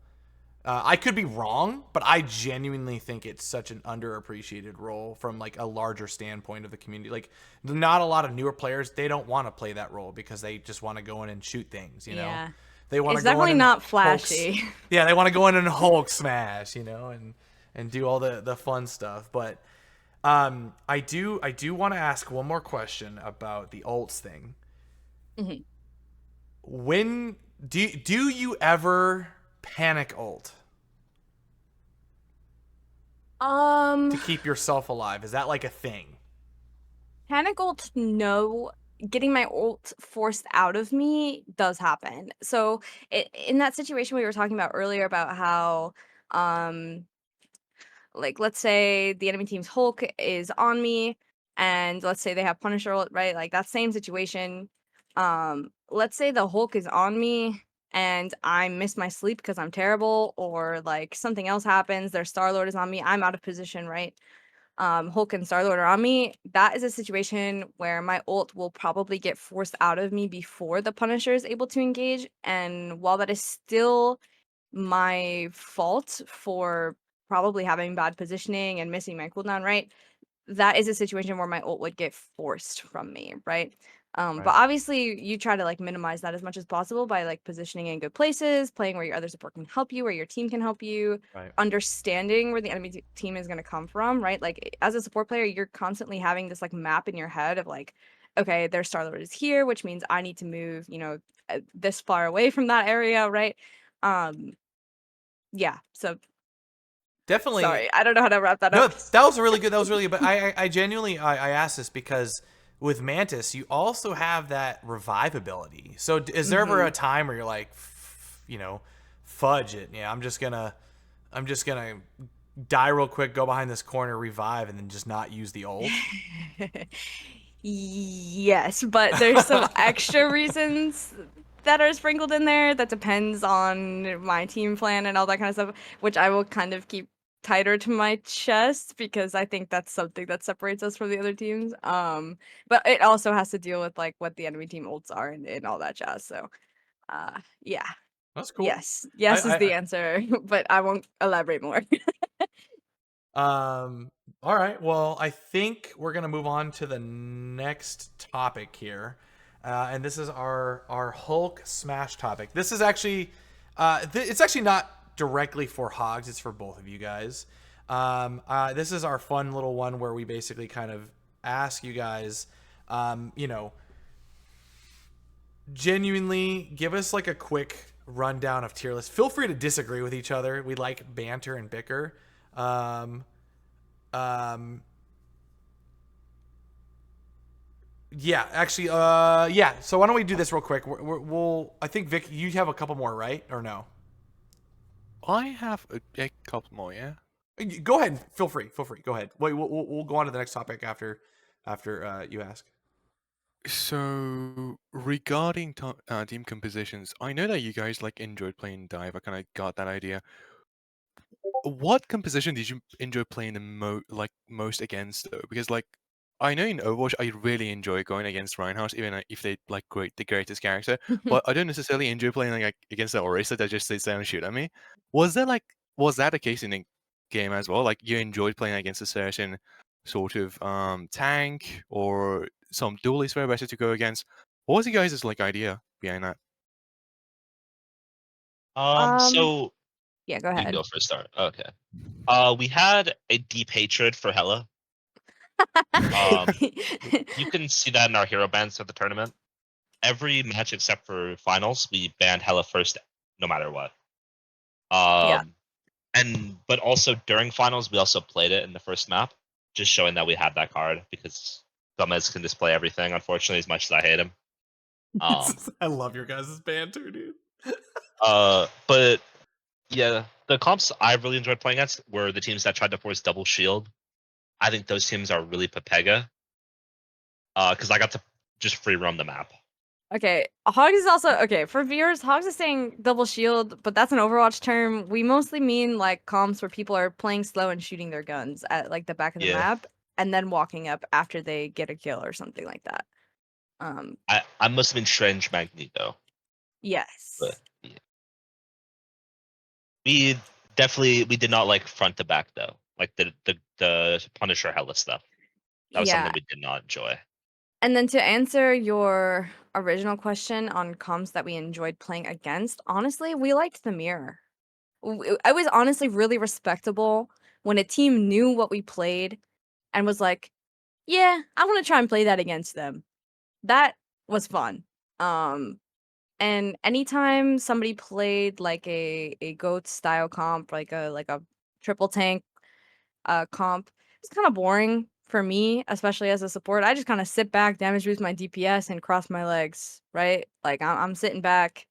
I could be wrong, but I genuinely think it's such an underappreciated role from like a larger standpoint of the community. Like, not a lot of newer players they don't want to play that role because they just want to go in and shoot things. You know, Yeah. they want It's to go in definitely and not Hulk flashy. yeah, they want to go in and Hulk smash. You know, and do all the fun stuff. But I do want to ask one more question about the ults thing. Mhm. When do you ever panic ult to keep yourself alive? Is that like a thing? Panic ult, no. Getting my ult forced out of me does happen. So in that situation we were talking about earlier about how like let's say the enemy team's Hulk is on me and let's say they have Punisher ult, right? Like that same situation. Let's say the Hulk is on me and I miss my sleep because I'm terrible or like something else happens, their Star-Lord is on me, I'm out of position, right? Hulk and Star-Lord are on me, that is a situation where my ult will probably get forced out of me before the Punisher is able to engage. And while that is still my fault for probably having bad positioning and missing my cooldown, right? That is a situation where my ult would get forced from me, right? But obviously you try to like minimize that as much as possible by like positioning in good places, playing where your other support can help you, where your team can help you, Right. understanding where the enemy team is going to come from, right? Like as a support player, you're constantly having this like map in your head of like, okay, their Star-Lord is here, which means I need to move, this far away from that area, right? Yeah. So Definitely. sorry, I don't know how to wrap that No, up. that was really good. That was really good. But I genuinely I asked this because with Mantis you also have that revive ability. So is there ever a time where you're like, fudge it? Yeah, I'm just gonna die real quick, go behind this corner, revive, and then just not use the ult. Yes, but there's some extra reasons that are sprinkled in there that depends on my team plan and all that kind of stuff, which I will kind of keep tighter to my chest because I think that's something that separates us from the other teams. But it also has to deal with like what the enemy team ults are and all that jazz. So yeah. That's cool. Yes. Yes is the answer, but I won't elaborate more. All right. Well, I think we're gonna move on to the next topic here, and this is our Hulk Smash topic. This is actually, it's actually not directly for Hogs. It's for both of you guys. This is our fun little one where we basically kind of ask you guys, you know, genuinely give us like a quick rundown of tier list. Feel free to disagree with each other. We like banter and bicker. Um, um, yeah, actually, yeah. So why don't we do this real quick? We'll. I think Vic, you have a couple more, right? Or no? I have a couple more, yeah. Go ahead. Feel free. Feel free. Go ahead. Wait, we'll go on to the next topic after you ask. So regarding team compositions, I know that you guys like enjoyed playing dive. I kind of got that idea. What composition did you enjoy playing the most against though? Because like I know in Overwatch I really enjoy going against Reinhardt, even if they like the greatest character. But I don't necessarily enjoy playing like against the Orisa that just sits down and shoot at me. Was that the case in the game as well? Like you enjoyed playing against a certain sort of tank or some duelist were better to go against? What was you guys' like idea behind that? So Yeah, go you can ahead. go for a start. Okay. We had a deep hatred for Hela. You can see that in our hero bans at the tournament. Every match except for finals, we banned Hela first, no matter what. Yeah. But also during finals, we also played it in the first map, just showing that we had that card because Gomez can display everything. Unfortunately, as much as I hate him. I love your guys' banter, dude. But yeah, the comps I really enjoyed playing against were the teams that tried to force double shield. I think those teams are really Pepega. Because I got to just free roam the map. Okay, Hogs is also okay for viewers. Hogs is saying double shield, but that's an Overwatch term. We mostly mean like comps where people are playing slow and shooting their guns at like the back of the Yeah, map, and then walking up after they get a kill or something like that. I must have been Strange Magneto, but Yes. yeah. We did not like front to back though. Like the Punisher Hella stuff. That was Yeah. something we did not enjoy. And then to answer your original question on comps that we enjoyed playing against, honestly, we liked the mirror. I was honestly really respectable when a team knew what we played and was like, "Yeah, I want to try and play that against them." That was fun. Um, and anytime somebody played like a goat style comp, like a triple tank comp, it's kind of boring for me, especially as a support. I just kind of sit back, damage boost my DPS, and cross my legs, right? Like I'm sitting back,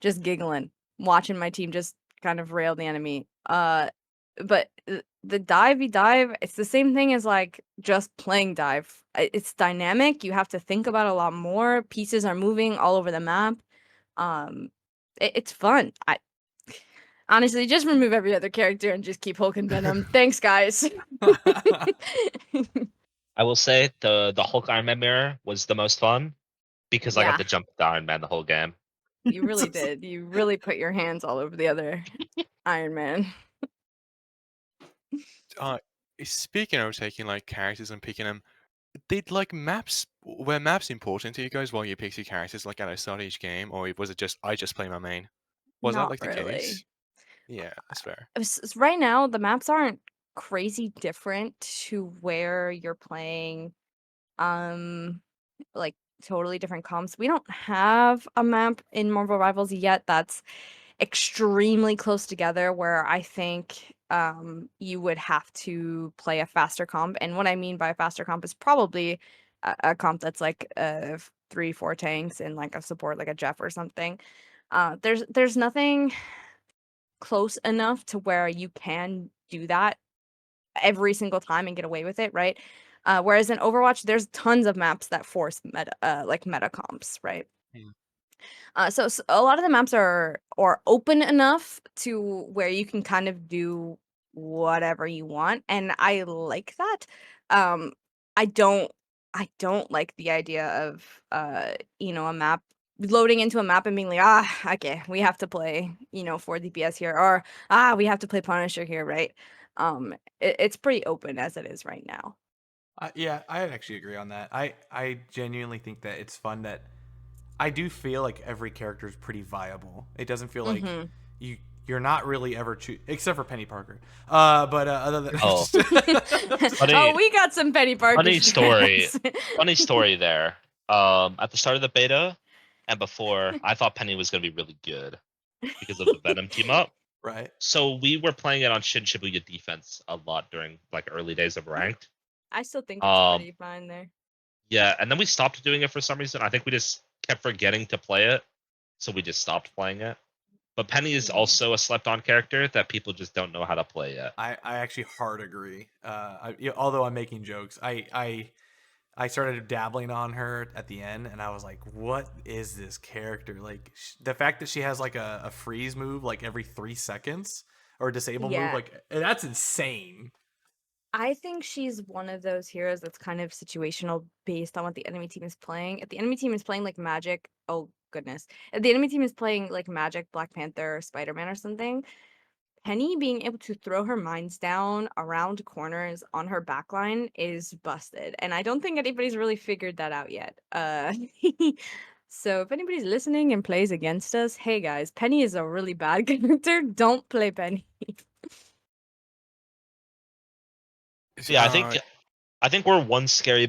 just giggling, watching my team just kind of rail the enemy. But the dive, it's the same thing as like just playing dive. It's dynamic. You have to think about a lot more. Pieces are moving all over the map. Um, it's fun. I honestly just remove every other character and just keep Hulk and Venom. Thanks, guys. I will say the Hulk Iron Man mirror was the most fun because I got Yeah, to jump with the Iron Man the whole game. you really did. You really put your hands all over the other Iron Man. Uh, Speaking of taking like characters and picking them, did like were maps important to you guys while you picked your characters like at the start of each game, or was it just I just play my main? Was that Not like the really. case? Yeah, that's fair. Right now, the maps aren't crazy different to where you're playing, um, like totally different comps. We don't have a map in Marvel Rivals yet that's extremely close together where I think you would have to play a faster comp. And what I mean by a faster comp is probably a comp that's like 3, 4 tanks and like a support like a Jeff or something. There's nothing close enough to where you can do that every single time and get away with it, right? Whereas in Overwatch, there's tons of maps that force meta comps, right? Hmm. So a lot of the maps are open enough to where you can kind of do whatever you want, and I like that. Um, I don't I don't like the idea of a map loading into a map and being like, okay, we have to play 4 DPS here, or we have to play Punisher here, right? It's pretty open as it is right now. Yeah, I actually agree on that. I genuinely think that it's fun that I do feel like every character is pretty viable. It doesn't feel like Mm-hmm. you're not really ever except for Penny Parker. But other than Oh, Oh, funny, we got some Penny Parker funny story. fans. Funny story there. At the start of the beta and before, I thought Penny was gonna be really good because of the Venom team up. right. So we were playing it on Shin Shibuya defense a lot during like early days of ranked. I still think it's Um, pretty fine there. yeah, and then we stopped doing it for some reason. I think we just kept forgetting to play it, so we just stopped playing it. But Penny is also a slept-on character that people just don't know how to play yet. I actually hard agree. Although I'm making jokes, I started dabbling on her at the end, and I was like, "What is this character?" Like the fact that she has like a freeze move like every 3 seconds, or a disable move, Yeah. like that's insane. I think she's one of those heroes that's kind of situational based on what the enemy team is playing. If the enemy team is playing like Magic, oh goodness. If the enemy team is playing like Magic, Black Panther, Spider-Man or something, Penny being able to throw her mines down around corners on her backline is busted. And I don't think anybody's really figured that out yet. So if anybody's listening and plays against us, hey guys, Penny is a really bad character. Don't play Penny. Yeah, I think we're one scary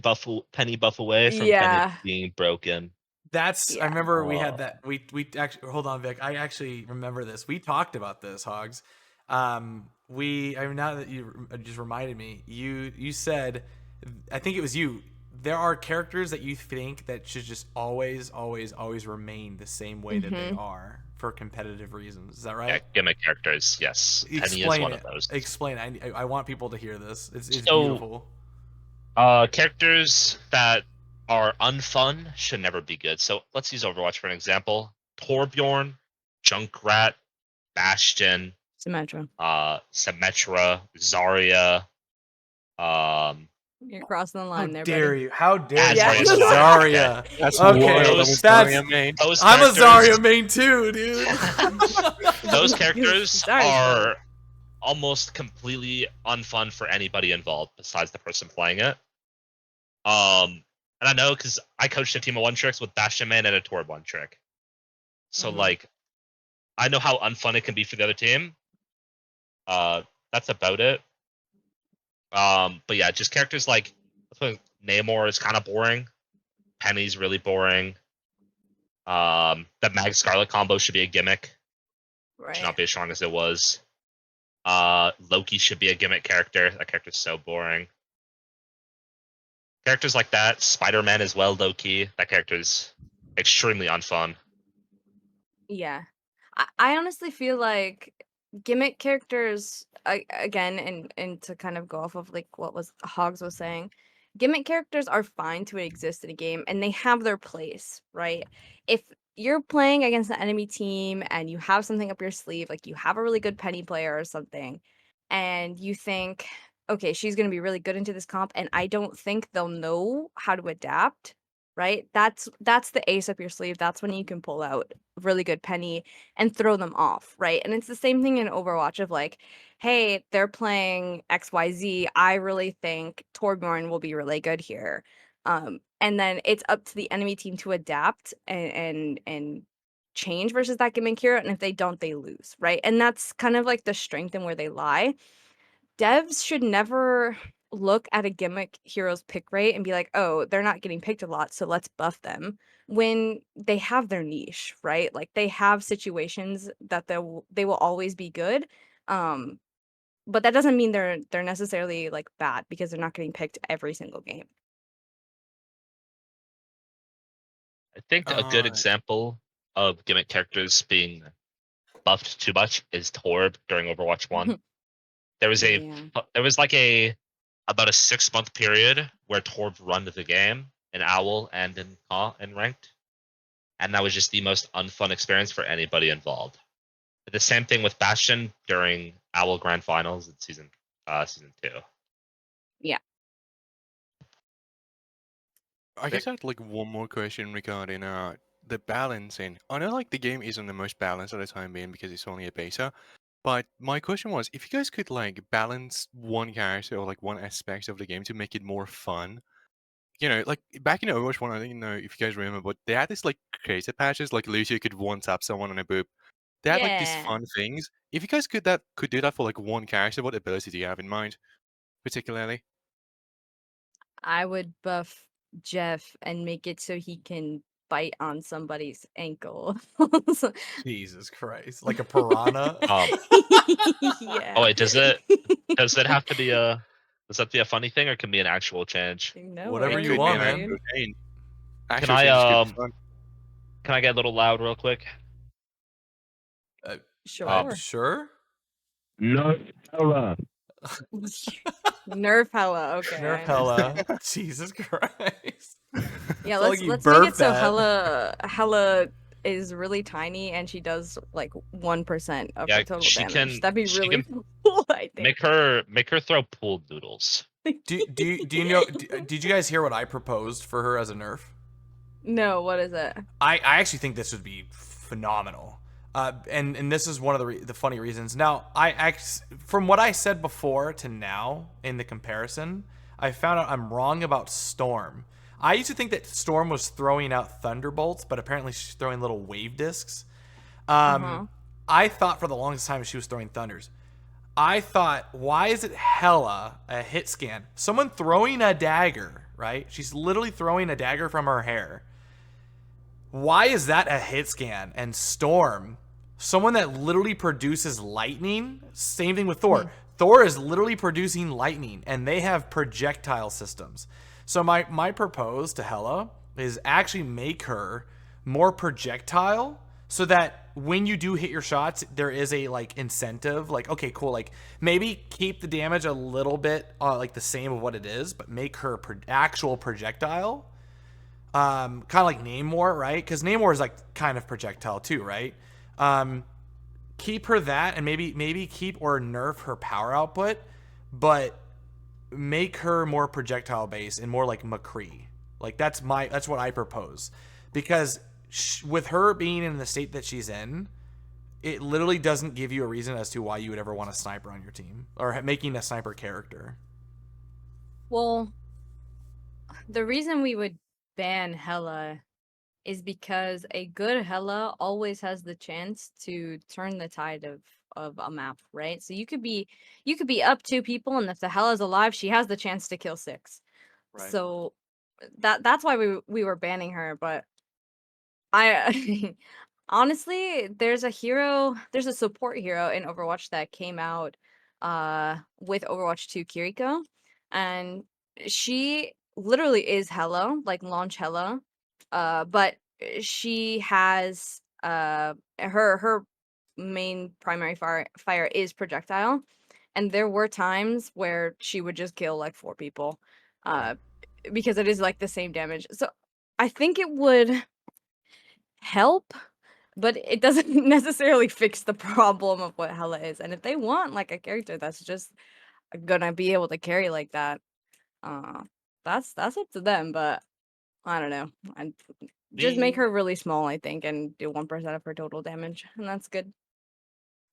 Penny buff away from Penny Yeah. being broken. That's I Yeah. remember we had Oh. that we actually hold on, Vic. I actually remember this. We talked about this, Hogs. Now that you just reminded me, you said, I think it was you. There are characters that you think that should just always remain the same way that they Mm-hmm. are for competitive reasons. Is that Yeah, right? gimmick characters, yes. Penny is Explain one it. of those. Explain. I want people to hear this. It's So, beautiful. characters that are unfun should never be good. So let's use Overwatch for an example. Torbjorn, Junkrat, Bastion, Symmetra. Symmetra, Zarya, You're crossing the How line there, dare buddy. you? How dare you? Yeah, I'm a Zarya's fine, okay. Zarya. That's Okay, wild. Those- that's main. Those I'm a characters- Zarya main too, dude. Those characters Sorry, are almost completely unfun for anybody involved besides the person playing it. And I know because I coached a team of one tricks with Bastion Man and a Torb one trick. So Mhm. like, I know how unfun it can be for the other team. That's about it. But yeah, just characters like Namor is kind of boring. Penny's really boring. The Mag Scarlet combo should be a gimmick. Should Right. not be as strong as it was. Loki should be a gimmick character. That character's so boring. Characters like that, Spider-Man as well, low-key. That character's extremely unfun. Yeah. I honestly feel like gimmick characters again and to kind of go off of like what was Hogs was saying, gimmick characters are fine to exist in a game and they have their place, right? If you're playing against the enemy team and you have something up your sleeve, like you have a really good Penny player or something, and you think, okay, she's going to be really good into this comp, and I don't think they'll know how to adapt, right? That's the ace up your sleeve. That's when you can pull out really good Penny and throw them off, right? And it's the same thing in Overwatch of like, hey, they're playing XYZ. I really think Torbjorn will be really good here. And then it's up to the enemy team to adapt and change versus that gimmick hero. And if they don't, they lose, right? And that's kind of like the strength and where they lie. Devs should never look at a gimmick hero's pick rate and be like, oh, they're not getting picked a lot, so let's buff them. When they have their niche, right? Like they have situations that they will always be good. But that doesn't mean they're necessarily like bad because they're not getting picked every single game. I think a good example of gimmick characters being buffed too much is Torb during Overwatch 1. There was Yeah. about a 6-month period where Torb run the game in Owl and in ranked, and that was just the most unfun experience for anybody involved. The same thing with Bastion during Owl Grand Finals in season 2. I guess I had like one more question regarding the balancing. I know like the game isn't the most balanced at the time being because it's only a beta, But my question was, if you guys could like balance one character or like one aspect of the game to make it more fun, like back in Overwatch 1, I don't know if you guys remember, but they had this like creative patches, like literally you could one tap someone on a boop. They had like these Yeah. fun things. If you guys could do that for like one character, what ability do you have in mind, particularly? I would buff Jeff and make it so he can bite on somebody's ankle. So- Jesus Christ. Like a piranha? Um, yeah. oh wait, does it have to be a does that be a funny thing or can be an actual change? No, Whatever It you could be want, an want, man. actual dude. change. Can Actual I changes could be fun. can I get a little loud real quick? Sure. Sure. No, Nerf Hella. Okay. Nerf I Hella. understand. Jesus Christ. Yeah, It's like you let's make it burped so that. Hella is really tiny and she does like 1% of Yeah, her total she damage. can- That'd be she really can cool, I think. make her throw pool noodles. Do you know? Did you guys hear what I proposed for her as a nerf? No, what is it? I actually think this would be phenomenal. And this is one of the funny reasons. Now, from what I said before to now in the comparison, I found out I'm wrong about Storm. I used to think that Storm was throwing out thunderbolts, but apparently she's throwing little wave discs. I thought for the longest time she was throwing thunders. I thought, why is it Hella a hit scan? Someone throwing a dagger, right? She's literally throwing a dagger from her hair. Why is that a hit scan? And Storm, someone that literally produces lightning, same thing with Thor. Thor is literally producing lightning, and they have projectile systems. So my propose to Hela is actually make her more projectile, so that when you do hit your shots, there is a like incentive. Like, okay, cool. Like maybe keep the damage a little bit like the same of what it is, but make her actual projectile. Kind of like Namor, right? Because Namor is like kind of projectile too, right? Keep her that, and maybe keep or nerf her power output, but make her more projectile based and more like McCree. Like that's what I propose, because with her being in the state that she's in, it literally doesn't give you a reason as to why you would ever want a sniper on your team or making a sniper character. Well, the reason we would ban Hella is because a good Hella always has the chance to turn the tide of a map, right? So you could be up 2 people, and if the Hella's alive, she has the chance to kill 6. Right. So that's why we were banning her, but I honestly, there's a support hero in Overwatch that came out with Overwatch 2 Kiriko, and she literally is Hella, like launch Hella. But she has her main primary fire is projectile, and there were times where she would just kill like 4 people because it is like the same damage. So I think it would help, but it doesn't necessarily fix the problem of what Hela is. And if they want like a character that's just gonna be able to carry like that, uh that's up to them. But I don't know. And just make her really small, I think, and do 1% of her total damage, and that's good.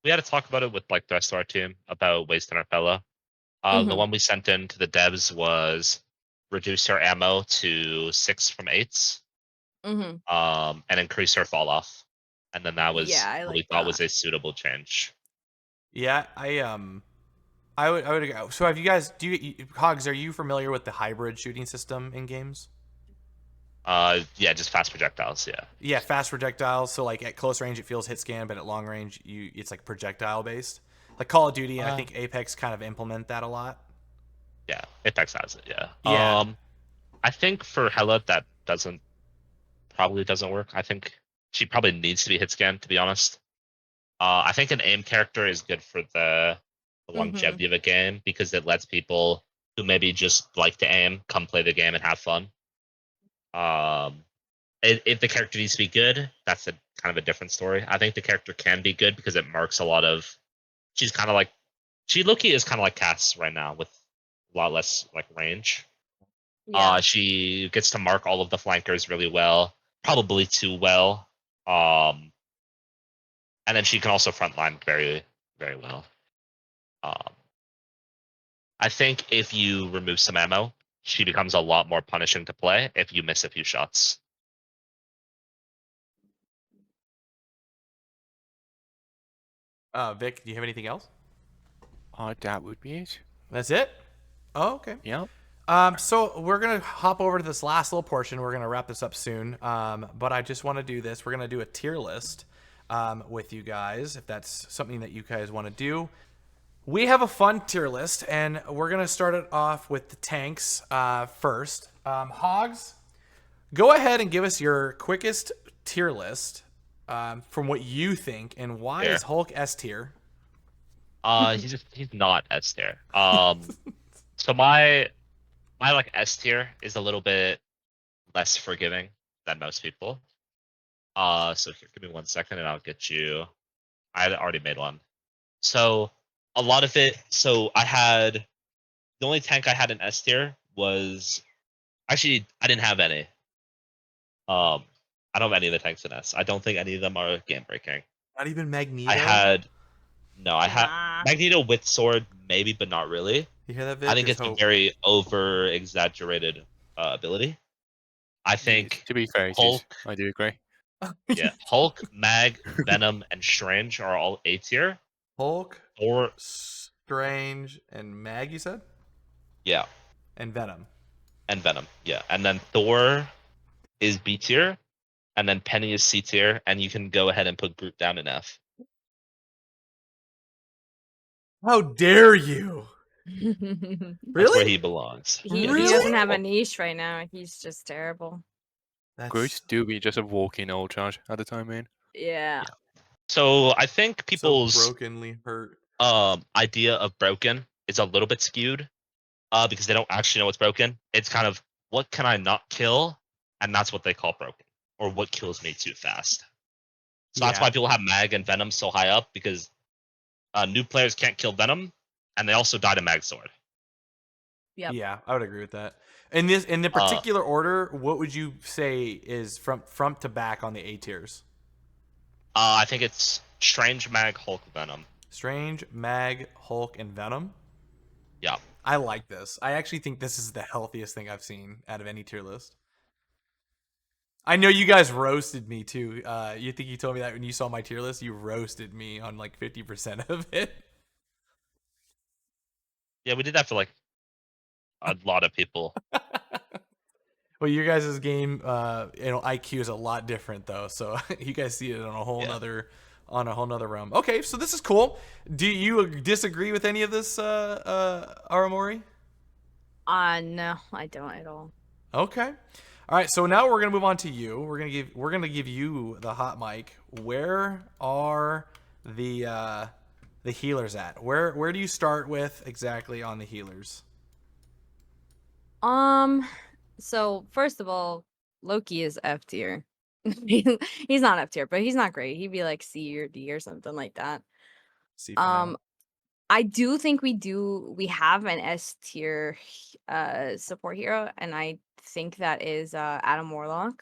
We had to talk about it with like the rest of our team about wasting our fella. The one we sent in to the devs was reduce her ammo to 6 from 8s, and increase her fall off. And then that was Yeah, I what we like thought was that. a suitable change. Yeah, I would go. So have you guys? Hogs? Are you familiar with the hybrid shooting system in games? Yeah, just fast projectiles. Yeah. Yeah, fast projectiles. So like at close range, it feels hit scan, but at long range, it's like projectile based. Like Call of Duty and I think Apex kind of implement that a lot. Yeah, Apex has it. Yeah. Yeah. I think for Hela that probably doesn't work. I think she probably needs to be hit scan, to be honest. I think an aim character is good for the longevity of a game because it lets people who maybe just like to aim come play the game and have fun. If the character needs to be good, that's a kind of a different story. I think the character can be good because it marks a lot of. She's kind of like Loki is kind of like Cass right now with a lot less like range. Yeah. She gets to mark all of the flankers really well, probably too well. And then she can also frontline very, very well. Um, I think if you remove some ammo, she becomes a lot more punishing to play if you miss a few shots. Vic, do you have anything else? That would be it. That's it? Oh, okay. Yeah. So we're gonna hop over to this last little portion. We're gonna wrap this up soon. But I just want to do this. We're gonna do a tier list with you guys, if that's something that you guys want to do. We have a fun tier list, and we're gonna start it off with the tanks first. Hogs, go ahead and give us your quickest tier list from what you think, and why Here. is Hulk S tier? He's not S tier. So my like S tier is a little bit less forgiving than most people. So here, give me 1 second and I'll get you. I had already made one. So a lot of it. So I had the only tank I had in S tier was actually I didn't have any. I don't have any of the tanks in S. I don't think any of them are game breaking. Not even Magneto. I had I had Nah. Magneto with sword maybe, but not really. You hear that, Vic? I think There's it's a hope. very over exaggerated ability. I think To be fair, it is. Hulk, I do agree. yeah, Hulk, Mag, Venom, and Strange are all A tier. Hulk, Or Strange, and Mag, you said? yeah, And Venom. and Venom, yeah, and then Thor is B tier, and then Penny is C tier, and you can go ahead and put Groot down in F. How dare you? That's Really? where he belongs. He Yeah, he he's doesn't have a terrible. niche right now. He's just terrible. That's Groot do be just a walking old charge at the time, man. Yeah. Yeah. So I think so people's brokenly hurt. idea of broken is a little bit skewed because they don't actually know what's broken. It's kind of what can I not kill, and that's what they call broken, or what kills me too fast. So that's why people have Mag and Venom so high up because new players can't kill Venom, and they also die to Mag Sword. Yep. Yeah, I would agree with that. In the particular order, what would you say is from front to back on the A tiers? I think it's Strange, Mag, Hulk, Venom. Strange, Mag, Hulk, and Venom. Yeah. I like this. I actually think this is the healthiest thing I've seen out of any tier list. I know you guys roasted me too. You think you told me that when you saw my tier list? You roasted me on like 50% of it. Yeah, we did that for like a lot of people. Well, your guys' game, IQ is a lot different though, so you guys see it on a whole nother realm. Okay, so this is cool. Do you disagree with any of this, Aramori? No, I don't at all. Okay. All right, so now we're gonna move on to you. We're gonna give you the hot mic. Where are the healers at? Where do you start with exactly on the healers? So first of all, Loki is F tier. He's not F tier, but he's not great. He'd be like C or D or something like that. See for now. I do think we have an S tier support hero, and I think that is Adam Warlock.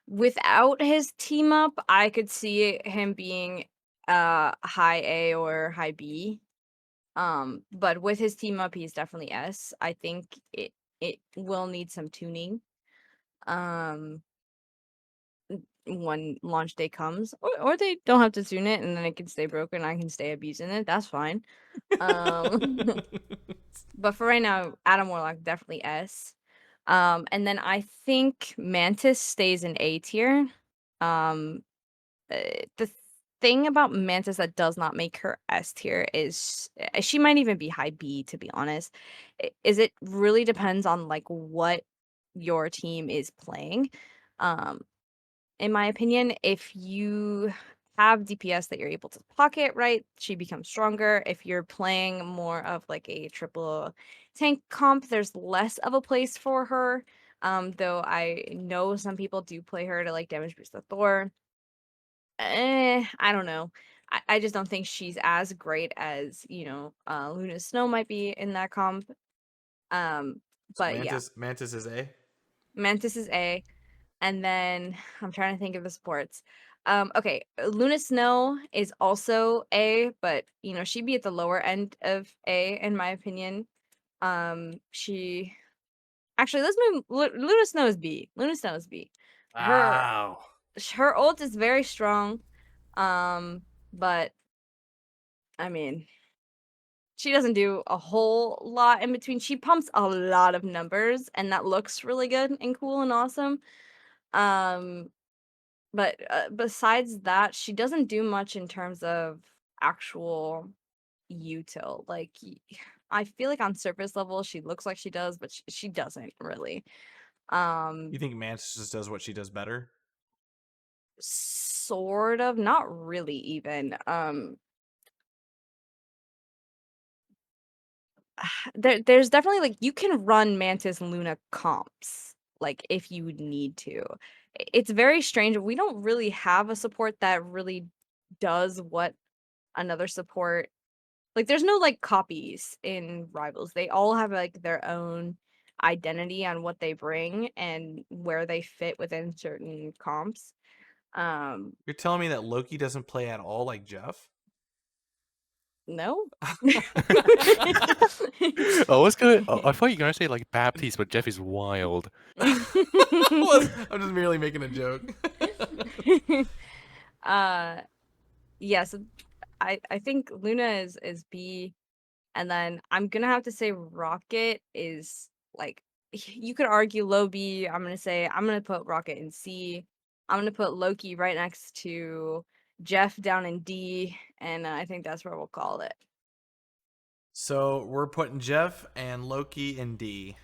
Without his team up, I could see him being high A or high B. But with his team up, he's definitely S. I think it will need some tuning. When launch day comes, or they don't have to tune it, and then it can stay broken. I can stay abusing it. That's fine. But for right now, Adam Warlock definitely S. And then I think Mantis stays in A tier. The thing about Mantis that does not make her S tier is she might even be high B, to be honest. Is it really depends on like what your team is playing. In my opinion, if you have DPS that you're able to pocket, right, she becomes stronger. If you're playing more of like a triple tank comp, there's less of a place for her. Though I know some people do play her to like damage boost the Thor. I don't know. I just don't think she's as great as, Luna Snow might be in that comp. So But yeah, Mantis is A. Mantis is A. And then I'm trying to think of the sports. Okay, Luna Snow is also A, but she'd be at the lower end of A in my opinion. She actually let's move. Luna Snow is B. Luna Snow is B. Her Wow. her ult is very strong, but I mean, she doesn't do a whole lot in between. She pumps a lot of numbers, and that looks really good and cool and awesome. Um, but besides that, she doesn't do much in terms of actual util. Like, I feel like on surface level, she looks like she does, but she doesn't really. You think Mantis just does what she does better? Sort of, not really even. There's definitely like you can run Mantis Luna comps like if you need to. It's very strange. We don't really have a support that really does what another support like there's no like copies in Rivals. They all have like their own identity on what they bring and where they fit within certain comps. Um You're telling me that Loki doesn't play at all like Jeff? no. Oh, what's good? Oh, I thought you were gonna say like Baptiste, but Jeff is wild. I'm just merely making a joke. Yes, I think Luna is B, and then I'm gonna have to say Rocket is like you could argue low B. I'm gonna put Rocket in C. I'm gonna put Loki right next to Jeff down in D, and I think that's where we'll call it. So we're putting Jeff and Loki in D.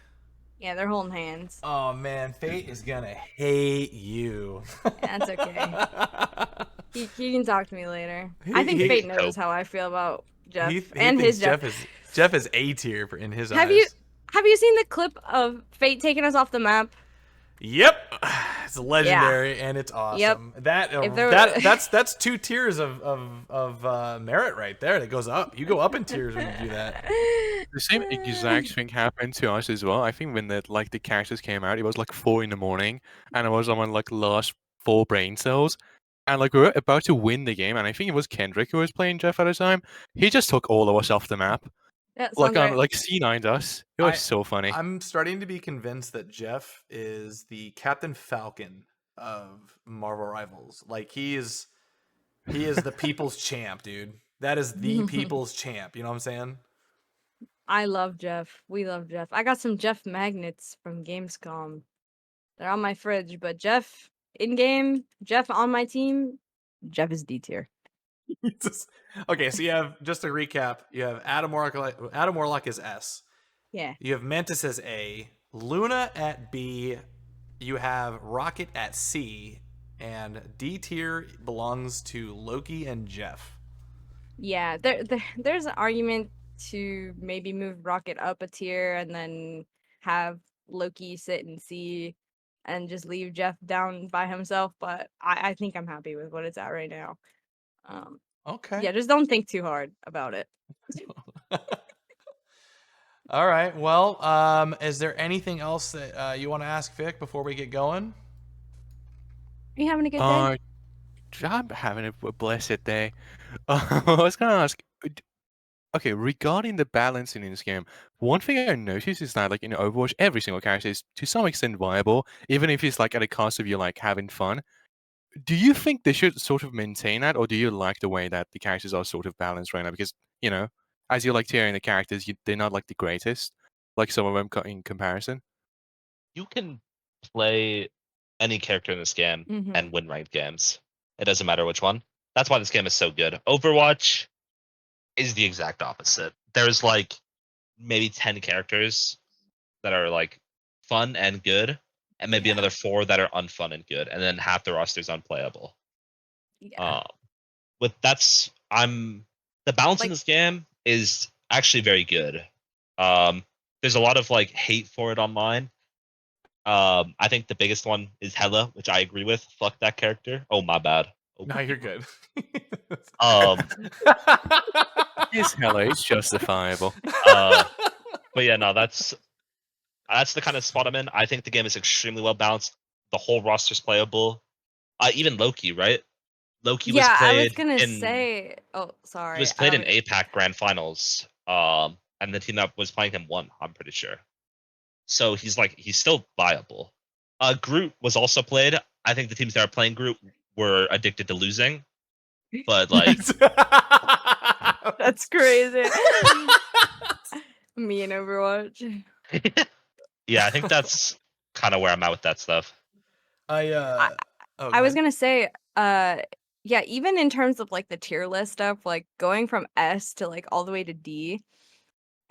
Yeah, they're holding hands. Oh man, Fate is gonna hate you. That's okay. He can talk to me later. He- I think he- Fate knows how I feel about Jeff he and thinks his Jeff. Jeff is A tier in his Have eyes. you seen the clip of Fate taking us off the map? Yep, it's legendary and it's awesome. That If there that's 2 tiers of merit right there. That goes up. You go up in tiers when you do that. The same exact thing happened to us as well. I think when the characters came out, it was like 4 in the morning, and I was on my like last 4 brain cells, and like we were about to win the game, and I think it was Kendrick who was playing Jeff at the time. He just took all of us off the map, That like sounds on right. like C9'd us. It was so funny. I'm starting to be convinced that Jeff is the Captain Falcon of Marvel Rivals. Like he is the people's champ, dude. That is the people's champ. You know what I'm saying? I love Jeff. We love Jeff. I got some Jeff magnets from Gamescom. They're on my fridge, but Jeff in game, Jeff on my team, Jeff is D tier. Okay, so you have, just to recap, you have Adam Warlock is S. Yeah. You have Mantis as A, Luna at B, you have Rocket at C, and D tier belongs to Loki and Jeff. Yeah, there's an argument to maybe move Rocket up a tier and then have Loki sit in C and just leave Jeff down by himself, but I think I'm happy with what it's at right now. Okay. Yeah, just don't think too hard about it. All right. Well, is there anything else that you want to ask Vic before we get going? Are you having a good day? I'm having a blessed day. I was gonna ask, okay, regarding the balancing in this game, one thing I noticed is that, like in Overwatch, every single character is to some extent viable, even if it's like at a cost of you like having fun. Do you think they should sort of maintain that, or do you like the way that the characters are sort of balanced right now? Because as you like tearing the characters, they're not like the greatest, like some of them in comparison. You can play any character in this game Mhm. and win ranked games. It doesn't matter which one. That's why this game is so good. Overwatch is the exact opposite. There's like maybe 10 characters that are like fun and good, and maybe Yeah. another 4 that are unfun and good, and then half the roster is unplayable. Yeah. The balance in Like- this game is actually very good. There's a lot of like hate for it online. I think the biggest one is Hella, which I agree with. Fuck that character. Oh my bad. Oh, No, you're good. It's hella, it's justifiable. But yeah, no, that's the kind of spot I'm in. I think the game is extremely well balanced. The whole roster's playable. Even Loki, right? Loki was Yeah, I was played gonna in say. Oh, he sorry. was I played don't. in APAC Grand Finals. And the team that was playing him won. I'm pretty sure. So he's still viable. Groot was also played. I think the teams that are playing Groot were addicted to losing, but like That's crazy. Me and Overwatch. yeah, I think that's kind of where I'm at with that stuff. I I, oh, I go was ahead. gonna say, yeah, even in terms of like the tier list stuff, like going from S to like all the way to D,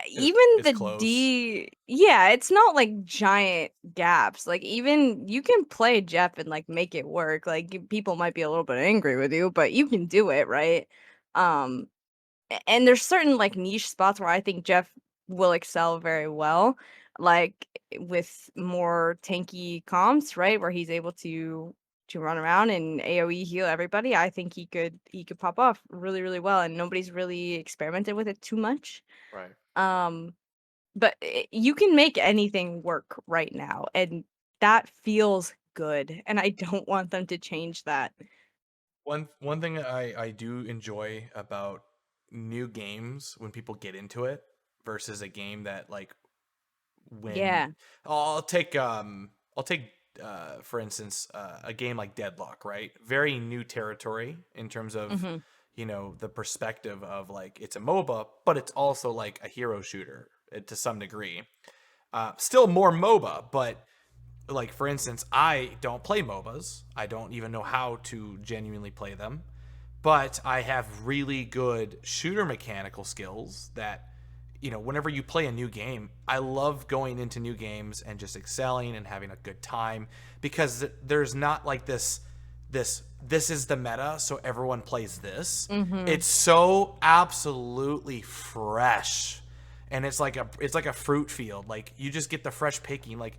even It's the close. D, yeah, it's not like giant gaps. Like even you can play Jeff and like make it work. Like people might be a little bit angry with you, but you can do it, right? Um, and there's certain like niche spots where I think Jeff will excel very well, like with more tanky comps, right? Where he's able to run around and AoE heal everybody. I think he could pop off really, really well, and nobody's really experimented with it too much. Right. Um, but you can make anything work right now, and that feels good, and I don't want them to change that. One thing I do enjoy about new games when people get into it versus a game that like when Yeah. I'll take for instance a game like Deadlock, right? Very new territory in terms of Hmm. the perspective of like it's a MOBA, but it's also like a hero shooter to some degree. Still more MOBA, but like for instance, I don't play MOBAs. I don't even know how to genuinely play them, but I have really good shooter mechanical skills that whenever you play a new game, I love going into new games and just excelling and having a good time because there's not like this is the meta, so everyone plays this. Hmm. It's so absolutely fresh. And it's like a fruit field. Like you just get the fresh picking. Like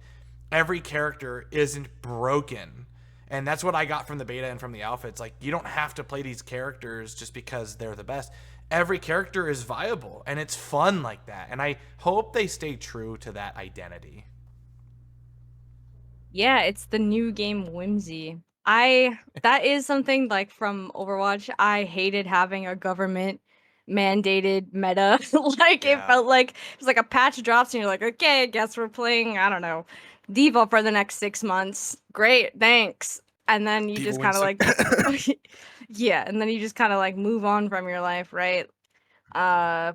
every character isn't broken. And that's what I got from the beta and from the alpha. It's like you don't have to play these characters just because they're the best. Every character is viable and it's fun like that. And I hope they stay true to that identity. Yeah, it's the new game whimsy. I that is something like from Overwatch. I hated having a government mandated meta. Like it Yeah. felt like it was like a patch drops and you're like, okay, I guess we're playing, I don't know, Diva for the next 6 months. Great, thanks. And then you Diva just kind of Winston. like yeah, and then you just kind of like move on from your life, right? Uh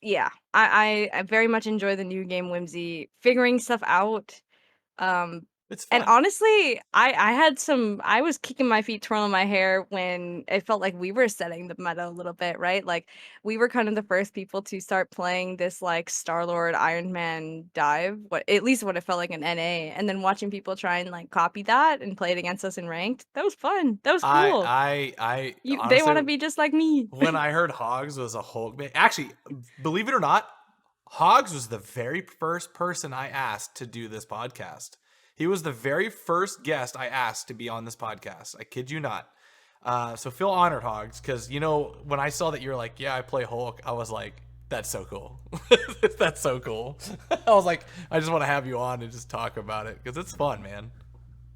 yeah. I very much enjoy the new game whimsy, figuring stuff out. um, It's and fun. honestly, I was kicking my feet, twirling my hair when it felt like we were setting the meta a little bit, right? Like we were kind of the first people to start playing this like Star-Lord Iron Man dive, at least what it felt like in NA, and then watching people try and like copy that and play it against us in ranked. That was fun. That was cool. I They want honestly, to be just like me. when I heard Hogs was a Hulk, actually, believe it or not, Hogs was the very first person I asked to do this podcast. He was the very first guest I asked to be on this podcast. I kid you not. So feel honored, Hogs, because when I saw that you're like, yeah, I play Hulk, I was like, that's so cool. That's so cool. I was like, I just want to have you on and just talk about it because it's fun, man.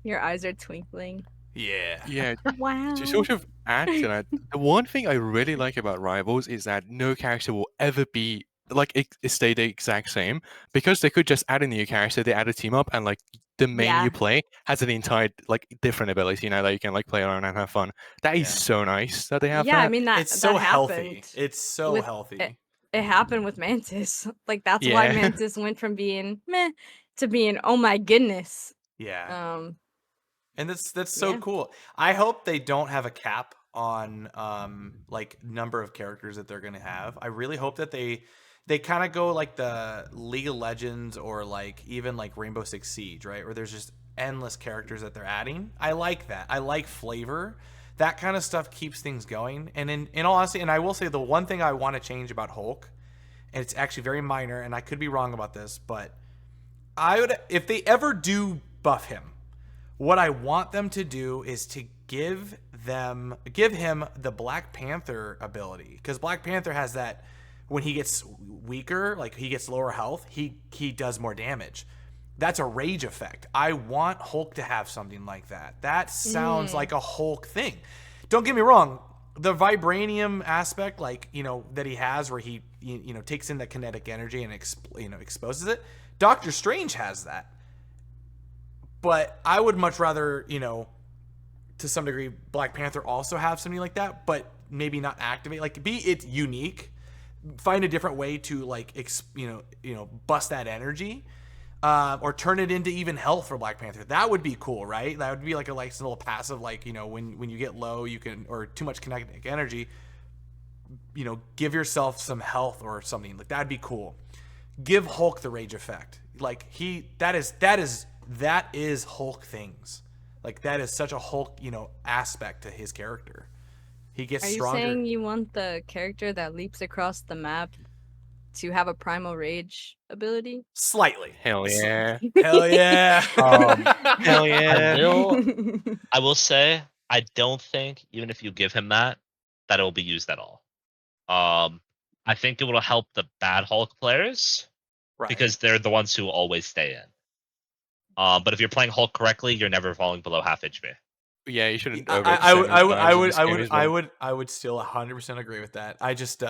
Your eyes are twinkling. Yeah. Yeah, Wow. to sort of add to that, the one thing I really like about Rivals is that no character will ever be like it stay the exact same because they could just add a new character, they add a team up, and like the main Yeah. you play has an entire like different ability, that you can like play around and have fun. That is Yeah. so nice that they have Yeah, I that. mean It's that so healthy. happened It's so with healthy. it happened with Mantis. Like that's why Yeah. Mantis went from being meh to being oh my goodness. Yeah. Um And that's so yeah. cool. I hope they don't have a cap on like number of characters that they're gonna have. I really hope that they kind of go like the League of Legends or like even like Rainbow Six Siege, right? Where there's just endless characters that they're adding. I like that. I like flavor. That kind of stuff keeps things going. And in all honesty, and I will say the one thing I want to change about Hulk, and it's actually very minor, and I could be wrong about this, but I would if they ever do buff him, what I want them to do is to give him the Black Panther ability, because Black Panther has that when he gets weaker, like he gets lower health, he does more damage. That's a rage effect. I want Hulk to have something like that. That sounds like a Hulk thing. Don't get me wrong. The vibranium aspect, like, that he has where he, takes in the kinetic energy and, exposes it. Doctor Strange has that. But I would much rather, to some degree, Black Panther also have something like that, but maybe not activate. Like, it's unique. Find a different way to, like, bust that energy. Or turn it into even health for Black Panther. That would be cool, right? That would be like a little passive, like, when you get low, you can, or too much kinetic energy, give yourself some health or something. Like, that'd be cool. Give Hulk the rage effect. Like, that is Hulk things. Like, that is such a Hulk, aspect to his character. He gets stronger. Are you saying you want the character that leaps across the map to have a primal rage ability? Slightly. Hell yeah. Hell yeah. Hell yeah. I will say, I don't think, even if you give him that it will be used at all. I think it will help the bad Hulk players, Right. because they're the ones who always stay in. But if you're playing Hulk correctly, you're never falling below half HP. Yeah, you shouldn't. I would still 100% agree with that. I just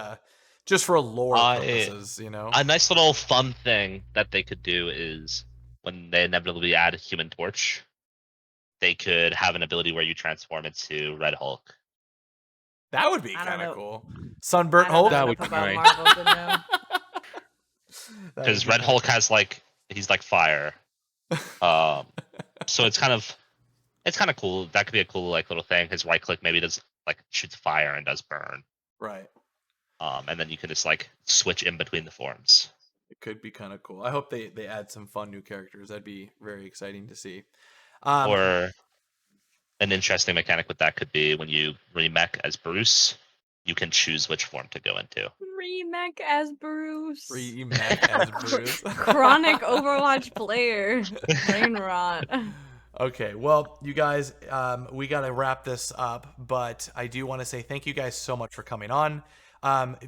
for lore purposes, A nice little fun thing that they could do is when they inevitably add a Human Torch, they could have an ability where you transform into Red Hulk. That would be I don't kind of know. cool. Sunburnt Hulk. That would be about nice. Marvel to know. Because Red Hulk has he's like fire. So it's kind of cool. That could be a cool little thing. His right click maybe does shoots fire and does burn. Right. And then you can just switch in between the forms. It could be kind of cool. I hope they add some fun new characters. That'd be very exciting to see. Or an interesting mechanic with that could be when you remech as Bruce, you can choose which form to go into. Remech as Bruce. Remech as Bruce. Chronic Overwatch player. Brain rot. Okay, well, you guys, we got to wrap this up, but I do want to say thank you guys so much for coming on.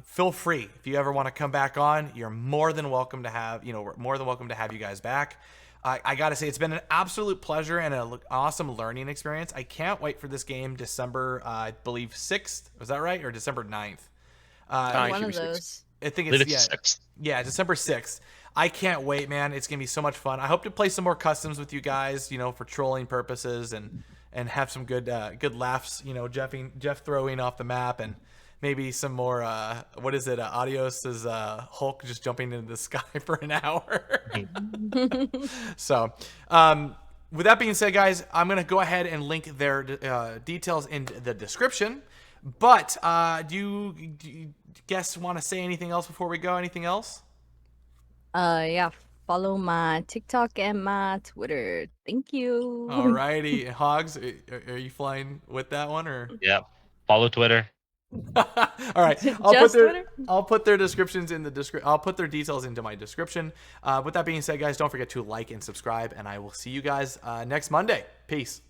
Feel free, if you ever want to come back on, you're more than welcome to have, we're more than welcome to have you guys back. I got to say, it's been an absolute pleasure and an awesome learning experience. I can't wait for this game, December, I believe 6th. Was that right? Or December 9th? One of those. I think It's it's 6th. Yeah, December 6th. I can't wait, man. It's going to be so much fun. I hope to play some more customs with you guys, for trolling purposes and have some good laughs, Jeff throwing off the map and maybe some more, Adios is Hulk just jumping into the sky for an hour. So, with that being said, guys, I'm going to go ahead and link their details in the description. But do you guys want to say anything else before we go? Anything else? Yeah. Follow my TikTok and my Twitter. Thank you. Alrighty, Hogs, are you flying with that one or? Yeah. Follow Twitter. All right, Twitter? I'll put their descriptions in the description. I'll put their details into my description. With that being said, guys, don't forget to like and subscribe, and I will see you guys next Monday. Peace.